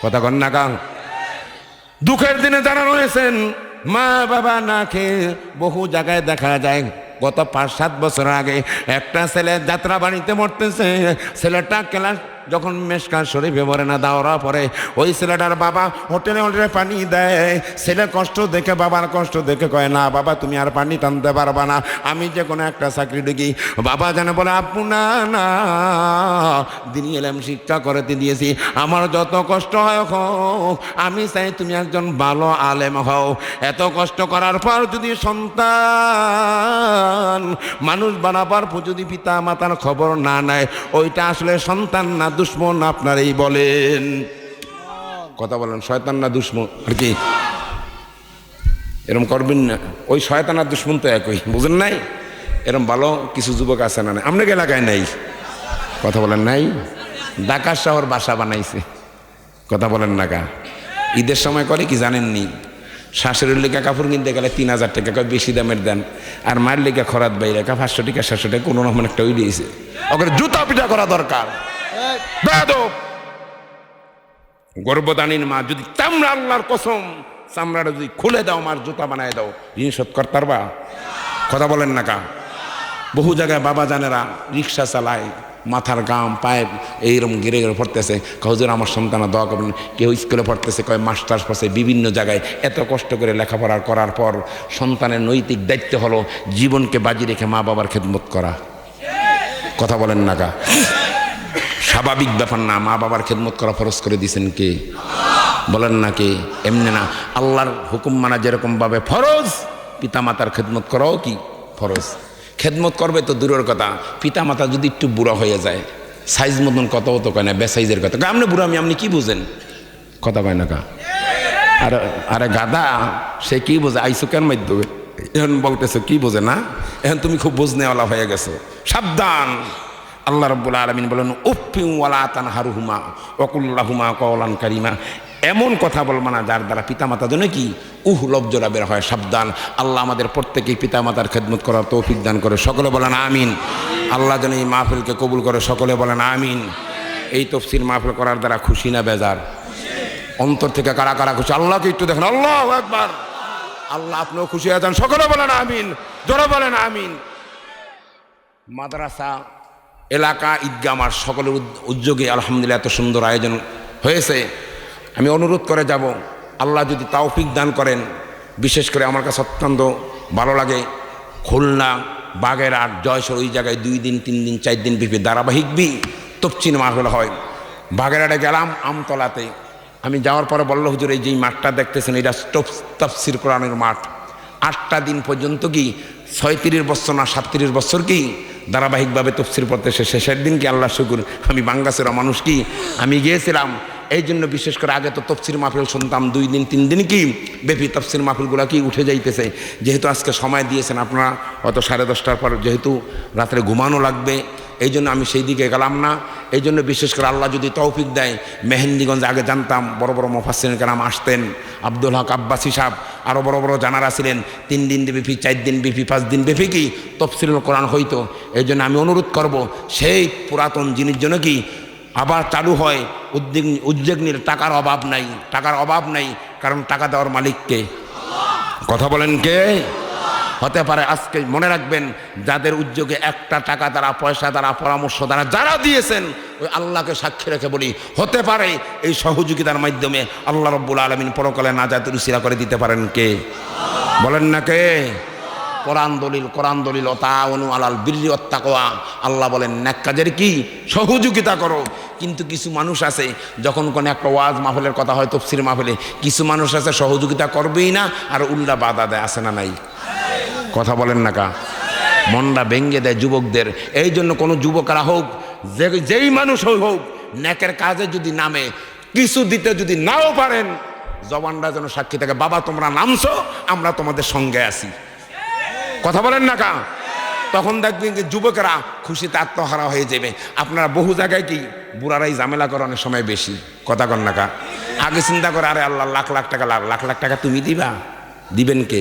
কথা কন না গান? দুঃখের দিনে যারা রয়েছেন মা বাবা না খেয়ে, বহু জায়গায় দেখা যায় গত 5-7 বছর আগে একটা ছেলে যাত্রা বাড়িতে মরতেছে। ছেলেটা ক্লাস যখন মেশকাত শরীফে পড়ে না, দাওরা পড়ে, ওই ছেলেটার বাবা হোটেলে হোটেলে পানি দেয়। ছেলে কষ্ট দেখে, বাবার কষ্ট দেখে কয়, না বাবা তুমি আর পানি টানতে পারবা না, আমি যে কোনো একটা চাকরি ঢুকি। বাবা জানে বলে, আপু না না, দিনই এলাম শিক্ষা করতে দিয়েছি, আমার যত কষ্ট হয় হোক, আমি চাই তুমি একজন ভালো আলেম হও। এত কষ্ট করার পর যদি সন্তান মানুষ বানাবার পর যদি পিতা মাতার খবর না নেয়, ওইটা আসলে সন্তান না দুশ্মন, আপনারাই বলেন। কথা বলেন, শয়তান না দুশ্মন? আর কি এরকম করবেন না, ওই শয়তান আর দুশ্মন তো একই, বুঝেন নাই? এরকম ভালো কিছু যুবক আছে না? আপনাকে এলাকায় নাই? কথা বলেন নাই? ঢাকা শহর বাসা বানাইছে। কথা বলেন না কা? ঈদের সময় করে কি জানেননি? শাশুড়ির লেখা কাপড় কিনতে গেলে 3000 টাকা বেশি দামের দেন, আর মায়ের লেখা খরাত বাইরে 500 টাকা 700 টাকা কোনো রকম একটা ওই দিয়েছে। ওকে জুতা পিটা করা দরকার। গর্ভদানীর মা যদি চামড়া, আল্লাহর কসম, চামড়াটা যদি খুলে দাও, মার জুতা বানায় দাও, ঋণ শোধ করতে পারবা? কথা বলেন না কা? বহু জায়গায় বাবা জানেরা রিক্সা চালায়, মাথার গাম পায়ে এইরকম গিরে গিরে পড়তেছে, হুজুর আমার সন্তান দোয়া করবেন। কেউ স্কুলে পড়তেছে, কয় মাস্টার্স পড়ছে, বিভিন্ন জায়গায় এত কষ্ট করে লেখাপড়া করার পর সন্তানের নৈতিক দায়িত্ব হলো জীবনকে বাজি রেখে মা বাবার খেদমত করা। কথা বলেন না কা? স্বাভাবিক ব্যাপার না? মা বাবার খেদমত করা ফরজ করে দিয়েছেন কে? বলেন না কে? এমনি না, আল্লাহর হুকুম মানা যেরকমভাবে ফরজ, পিতামাতার খেদমত করাও কি ফরজ। খেদমত করবে তো দূরের কথা, পিতামাতা যদি একটু বুড়া হয়ে যায়, সাইজ মতন কত হতো কয় না, বেসাইজের কথা, আপনি বুড়া আপনি কি বুঝেন? কথা কয় না কা? আরে গাদা, সে কি বোঝে? আইসো কেন মাধ্যমে এখন বলতেছো কি বোঝে না? এখন তুমি খুব বুঝনেওয়ালা হয়ে গেছো, সাবধান। আল্লাহ রাব্বুল আলামিন বলেন উফফিন ওয়ালা তানহারহুমা ওয়াকুল লাহুমা কওলান কারীমা। এমন কথা বলবা না যার দ্বারা পিতামাতা জন্য কি লজ্জা বের হয়। সাবধান। আল্লাহ আমাদের প্রত্যেকেই পিতামাতার খেদমত করার তৌফিক দান করে, সকলে বলেন আমিন। আল্লাহ যেন এই মাহফিলকে কবুল করে, সকলে বলেন আমিন। এই তাফসীর মাহফিল করার দ্বারা খুশি না বেজার? অন্তর থেকে কারা কারা খুশি? আল্লাহকে একটু দেখেন, আল্লাহু আকবার। আল্লাহ আপনিও খুশি হয়ে যান, সকলে বলেন আমিন, জোরে বলেন আমিন। মাদ্রাসা, এলাকা, ঈদগাহ মাঠ সকলের উদ্যোগে আলহামদুলিল্লাহ এত সুন্দর আয়োজন হয়েছে। আমি অনুরোধ করে যাব, আল্লাহ যদি তৌফিক দান করেন, বিশেষ করে আমার কাছে অত্যন্ত ভালো লাগে খুলনা, বাগেরহাট, জয়সর, ওই জায়গায় 2 দিন 3 দিন 4 দিন ব্যাপী ধারাবাহিক তাফসীর মাহফিল হয়। বাগেরহাটে গেলাম আমতলাতে, আমি যাওয়ার পরে বলল হুজুর এই যেই মাঠটা দেখতেছেন এটা তাফসীর কোরআনের মাঠ। 8টা দিন পর্যন্ত কি 36 বছর না 37 বছর কি ধারাবাহিকভাবে তাফসীর পড়তে, শেষের দিন কি আল্লাহ শুকুর আমি বাঙ্গাসেরা মানুষ কি আমি গিয়েছিলাম। এই জন্য বিশেষ করে আগে তো তাফসীর মাহফিল শুনতাম 2 দিন 3 দিন কি ব্যাপী তাফসীর মাহফিলগুলো কি উঠে যাইতেছে। যেহেতু আজকে সময় দিয়েছেন আপনারা, হয়তো 10:30টার পর যেহেতু রাত্রে ঘুমানো লাগবে, এই জন্য আমি সেই দিকে গেলাম না। এই জন্য বিশেষ করে আল্লাহ যদি তৌফিক দেয়, মেহেন্দিগঞ্জ আগে জানতাম বড় বড় মুফাসসিরিন কেরাম আসতেন, আব্দুল হক আব্বাসী সাহেব, আরও বড় বড় জানারা ছিলেন। 3 দিন ব্যাপী, 4 দিন ব্যাপী, 5 দিন ব্যাপী কি তাফসীরুল কোরআন হইতো। এই জন্য আমি অনুরোধ করব সেই পুরাতন জিনিস জন্য কি আবার চালু হয়। উদ্যোগনীর টাকার অভাব নাই, টাকার অভাব নাই, কারণ টাকা দেওয়ার মালিককে। কথা বলেন কে? হতে পারে আজকে মনে রাখবেন, যাদের উদ্যোগে একটা টাকা দ্বারা, পয়সা দ্বারা, পরামর্শ দ্বারা যারা দিয়েছেন, ওই আল্লাহকে সাক্ষী রেখে বলি, হতে পারে এই সহযোগিতার মাধ্যমে আল্লাহ রাব্বুল আলামিন পরকালে নাজাতের উসিলা করে দিতে পারেন কে? বলেন না কে? কোরআন দলিল তাআওয়ানু আলাল বিররি ওয়াত তাকওয়া। আল্লাহ বলেন নেক কাজের কি সহযোগিতা করো। কিন্তু কিছু মানুষ আছে, যখন কোনো একটা ওয়াজ মাহফিলের কথা হয়, তাফসীর মাহফিলে, কিছু মানুষ আছে সহযোগিতা করবেই না, আর উল্টা বাধা দেয়, আছে না নাই? কথা বলেন না কা? মনটা ভেঙ্গে দেয় যুবকদের। এই জন্য কোনো যুবকরা হোক, যেই মানুষ হোক, নেকের কাজে যদি নামে, কিছু দিতে যদি নাও পারেন, জবানটা যেন সাক্ষী থাকে, বাবা তোমরা নামছো, আমরা তোমাদের সঙ্গে আছি। কথা বলেন না কা? তখন দেখবেন যে যুবকেরা খুশিতে আত্মহারা হয়ে যাবে। আপনারা বহু জায়গায় কি বুড়ারাই ঝামেলা করানোর সময় বেশি। কথা কন না কা? আগে চিন্তা করে, আরে আল্লাহ লাখ লাখ টাকা তুমি দিবা, দিবেন কে?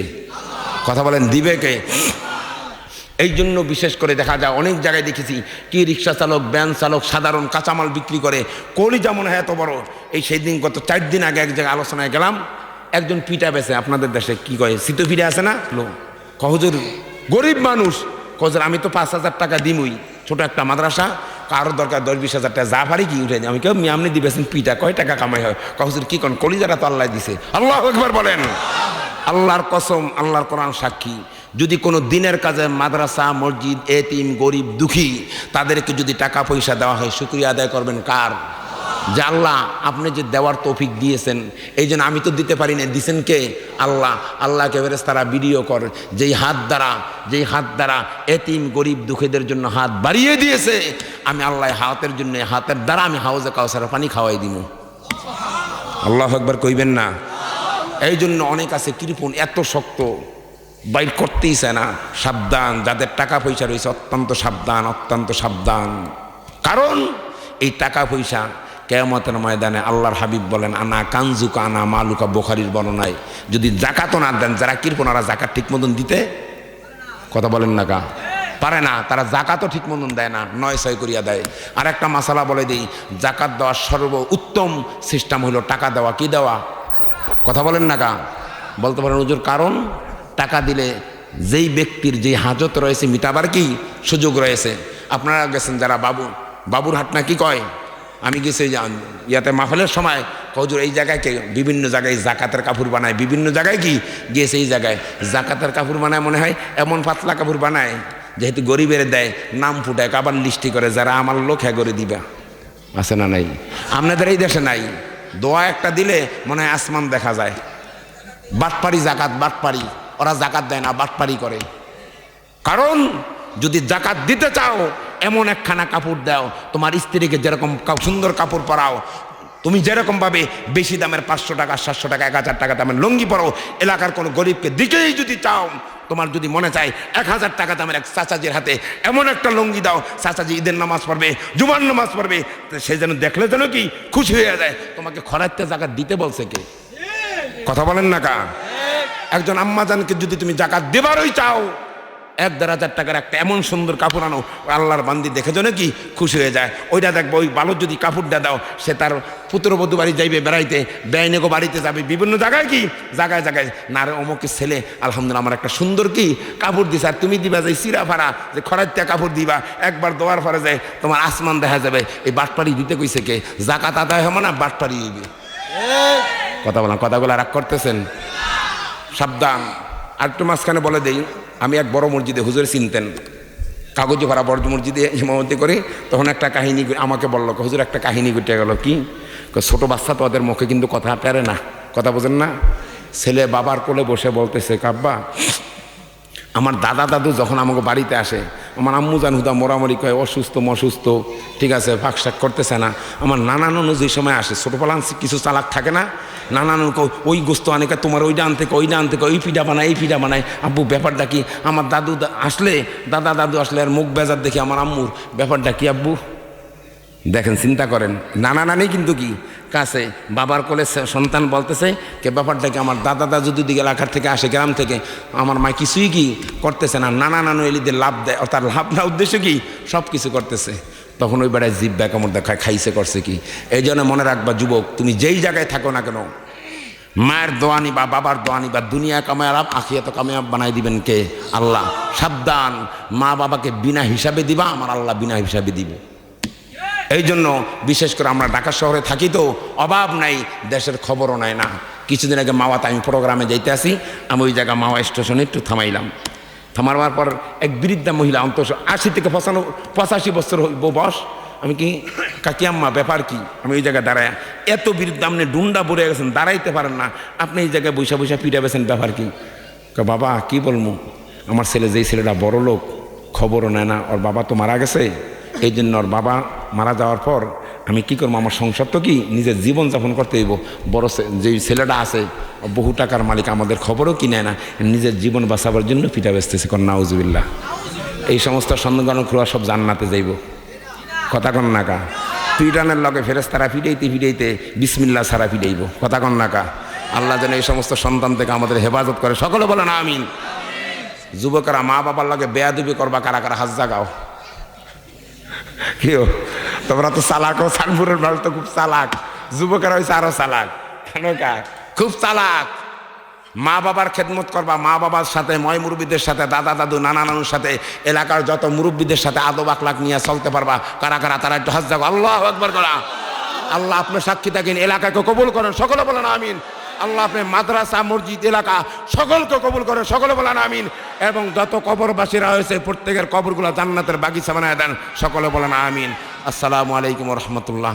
কথা বলেন, দিবে কে? এই জন্য বিশেষ করে দেখা যায় অনেক জায়গায় দেখেছি কি রিক্সা চালক, ভ্যান চালক, সাধারণ কাঁচামাল বিক্রি করে, কলিজা মনে হয় এত বড়। এই সেই দিন গত 4 দিন আগে এক জায়গায় আলোচনায় গেলাম, একজন পিঠা বেছে, আপনাদের দেশে কি কয় শীত পিঠা আছে না, হুজুর গরিব মানুষ, হুজুর আমি তো 5,000 টাকা দিমই, ছোট একটা মাদ্রাসা, কারোর দরকার 10-20,000 টাকা যা পারি কি উঠে। আমি কেউ আপনি দিবেছেন পিঠা, কয় টাকা কামাই হয়? হুজুর কি কোন কলিজাটা তো আল্লাহ দিছে। আল্লাহু আকবার বলেন। আল্লাহর কসম, আল্লাহর কোরআন সাক্ষী, যদি কোনো দিনের কাজে মাদ্রাসা, মসজিদ, এতিম, গরিব, দুঃখী, তাদেরকে যদি টাকা পয়সা দেওয়া হয়, শুকরিয়া আদায় করবেন কার? যে আল্লাহ আপনি যে দেওয়ার তৌফিক দিয়েছেন, এই জন্য আমি তো দিতে পারি না, দিছেন কে? আল্লাহ। আল্লাহকে ফেরেশতারা ভিডিও কর, যেই হাত দ্বারা এতিম, গরিব, দুঃখীদের জন্য হাত বাড়িয়ে দিয়েছে, আমি আল্লাহ হাতের জন্য, হাতের দ্বারা আমি হাউজে কাউসারের পানি খাওয়াই দিব। আল্লাহু আকবার কইবেন না? এই জন্য অনেক আছে কৃপণ, এত শক্ত, বাইর করতেই চায় না। সাবধান, যাদের টাকা পয়সা রয়েছে অত্যন্ত সাবধান। কারণ এই টাকা পয়সা কিয়ামতের ময়দানে আল্লাহর হাবিব বলেন আনা কানজুকা আনা মালুকা, বুখারীর বর্ণনায়, যদি যাকাতও না দেন, যারা কৃপণারা যাকাত ঠিক মতন দিতে, কথা বলেন না কা, পারে না, তারা যাকাতও ঠিক মতন দেয় না, 9-6 করিয়া দেয়। আর একটা মাসালা বলে দিই, যাকাত দেওয়ার সর্ব উত্তম সিস্টেম হলো টাকা দেওয়া। কি দেওয়া? কথা বলেন না কা? বলতে পারেন হুজুর কারণ টাকা দিলে যেই ব্যক্তির যেই হাজত রয়েছে মিটাবার কি সুযোগ রয়েছে। আপনারা গেছেন যারা বাবুর হাট না কি কয়, আমি গেছি ইয়াতে মাহফিলের সময়, হুজুর এই জায়গায় বিভিন্ন জায়গায় জাকাতের কাপড় বানায়, বিভিন্ন জায়গায় কি গিয়েছে, এই জায়গায় জাকাতের কাপড় বানায়, মনে হয় এমন পাতলা কাপড় বানায় যেহেতু গরিবের দেয় নাম ফুটায় আবার লিস্টি করে যারা আমার লোক হ্যাঁ করে দিবা, আছে না নাই? আপনাদের এই দেশে নাই? দোয়া একটা দিলে মনে হয় আসমান দেখা যায়। বাটপাড়ি জাকাত, বাটপাড়ি, ওরা জাকাত দেয় না, বাটপাড়ি করে। কারণ যদি জাকাত দিতে চাও এমন একখানা কাপড় দাও, তোমার স্ত্রীকে যেরকম সুন্দর কাপড় পরাও, তুমি যেরকমভাবে বেশি দামের 500 টাকা 700 টাকা 1000 টাকা দামের লুঙ্গি পরো, এলাকার কোনো গরিবকে দিকেই যদি চাও, তোমার যদি মনে চায় 1000 টাকা দামের এক চাচাজির হাতে এমন একটা লুঙ্গি দাও, চাচাজি ঈদের নামাজ পড়বে, জুমার নামাজ পড়বে, সে যেন দেখলে যেন কি খুশি হয়ে যায়। তোমাকে খরাতে জাকাত দিতে বলছে কে? কথা বলেন না কা? একজন আম্মাজানকে যদি তুমি জাকাত দেবারই চাও, 1-1500 টাকার একটা এমন সুন্দর কাপড় আনো, আল্লাহর বান্দি দেখে যেন কি খুশি হয়ে যায়। ওইটা দেখবো, ওই ভালো যদি কাপড়টা দাও, সে তার পুত্রবধূ বাড়ি যাইবে বেড়াইতে, বেআইনেগো বাড়িতে যাবে, বিভিন্ন জায়গায় কি জায়গায় জায়গায় না রে অমুকের ছেলে আলহামদুলিল্লাহ আমার একটা সুন্দর কি কাপড় দিছে, আর তুমি দিবা যে চিরা ফাড়া যে খরাইত্যা কাপড় দিবা, একবার দেওয়ার পরে যায় তোমার আসমান দেখা যাবে। এই বাটপাড়ি দিতে কইছে কে? জাকাত আদায় হবে না, বাটপাড়ি দিবে। কথা বলা, কথাগুলো রাগ করতেছেন? সাবধান। আর একটু মাঝখানে বলে দেই, আমি এক বড় মসজিদে হুজুর চিনতেন, কাগজে ভরা বড় মসজিদে ইমামতি করে, তখন একটা কাহিনী আমাকে বললো, হুজুর একটা কাহিনী ঘটে গেল। কি? ছোট বাচ্চা তো ওদের মুখে কিন্তু কথা পারে না, কথা বোঝেন না। ছেলে বাবার কোলে বসে বলতেছে, কাব্বা আমার দাদা দাদু যখন আমাকে বাড়িতে আসে, আমার আম্মু জান হুদা মোরামরি কয় অসুস্থ মসুস্থ, ঠিক আছে, ফাঁকশাক করতেছে না। আমার নানা নানু যে সময় আসে, ছোটোবেলা কিছু চালাক থাকে না, নানা নানু ওই গোস্ত আনেকা তোমার ওইটা আনতে ওইটা আনতে ওই পিঠা বানায় এই পিঠা বানায়। আব্বু ব্যাপারটা কি? আমার দাদু আসলে দাদা দাদু আসলে আর মুখ বেজার দেখি আমার আম্মুর, ব্যাপারটা কি আব্বু? দেখেন, চিন্তা করেন, নানা নানি কিন্তু কি কাছে, বাবার কোলে সন্তান বলতেছে কে ব্যাপারটা কি? আমার দাদা দাদু যদি এলাকার থেকে আসে, গ্রাম থেকে, আমার মা কিছুই কি করতেছে না, নানা নানু এলিদের লাভ দেয়, তার লাভ না উদ্দেশ্য কি সব কিছু করতেছে। তখন ওই বেড়ায় জিভ ব্যাকামর দেখায় খাইছে করছে কি। এই জন্য মনে রাখবা যুবক, তুমি যেই জায়গায় থাকো না কেন, মায়ের দোয়া নিবা, বাবার দোয়া নিবা, দুনিয়া কামায়াব আখিরাত কামায়াব বানাই দিবেন কে? আল্লাহ। সাবধান, মা বাবাকে বিনা হিসাবে দিবা, আমার আল্লাহ বিনা হিসাবে দিব। এই জন্য বিশেষ করে আমরা ঢাকা শহরে থাকি তো অভাব নাই, দেশের খবরও নাই না। কিছুদিন আগে মাওয়াতে আমি প্রোগ্রামে যাইতে আসি, আমি ওই জায়গা মাওয়া স্টেশনে একটু থামাইলাম। থামার পর এক বৃদ্ধা মহিলা, অন্তত 80 থেকে 85 বছর বয়স। আমি কি কাকি আম্মা ব্যাপার কি? আমি ওই জায়গায় দাঁড়ায়, এত বৃদ্ধা, আপনি ডুন্ডা পড়ে গেছেন, দাঁড়াইতে পারেন না, আপনি এই জায়গায় বৈশা বৈশা পিটাবেছেন, ব্যাপার কি? বাবা কি বলবো, আমার ছেলে যেই ছেলেটা বড় লোক, খবরও নেয় না, ওর বাবা তো মারা গেছে, এই জন্য ওর বাবা মারা যাওয়ার পর আমি কি করবো, আমার সংসার তো কি নিজের জীবনযাপন করতে হইব। বড় যেই ছেলেটা আছে বহু টাকার মালিক, আমাদের খবরও কি নেয় না, নিজের জীবন বাঁচাবার জন্য পিঠা বেচতেছে, কন নাউজুবিল্লাহ। এই সমস্ত সন্দেগান খুয়া সব জান্নাতে যাইব, কথা কন না কা? পিটানের লগে ফেরেশতারা ফিটাইতে ফিটাইতে বিসমিল্লাহ ছাড়া ফিটাইব, কথা কন না কা? আল্লাহ যেন এই সমস্ত সন্তান থেকে আমাদের হেফাজত করে, সকলে বলে না আমিন। যুবকেরা মা বাবার লগে বেয়াদবি করবা, কারা কারা হাত জাগাও। কেউ তোমরা তো চালাক, সানপুরের মানুষ তো খুব চালাক, যুবকেরা হয়েছে আরো চালাক, কেন কা? খুব চালাক। মা বাবার খেদমত করবা, মা বাবার সাথে, ময় মুরব্বীদের সাথে, দাদা দাদু নানা নানুর সাথে, এলাকার যত মুরব্বীদের সাথে আদব আখলাক নিয়ে চলতে পারবা। কারা কারা তারা একটু হাত জাগো, আল্লাহু আকবার করা। আল্লাহ আপনি সাক্ষী থাকেন, এলাকাকে কবুল করেন, সকলে বলেন আমিন। আল্লাহ আপনি মাদ্রাসা মসজিদ এলাকা সকলকে কবুল করেন, সকলে বলেন আমিন। এবং যত কবরবাসীরা হয়েছে প্রত্যেকের কবরগুলো জান্নাতের বাগিচা বানায় দেন, সকলে বলেন আমিন। আসসালামু আলাইকুম ওয়া রাহমাতুল্লাহ।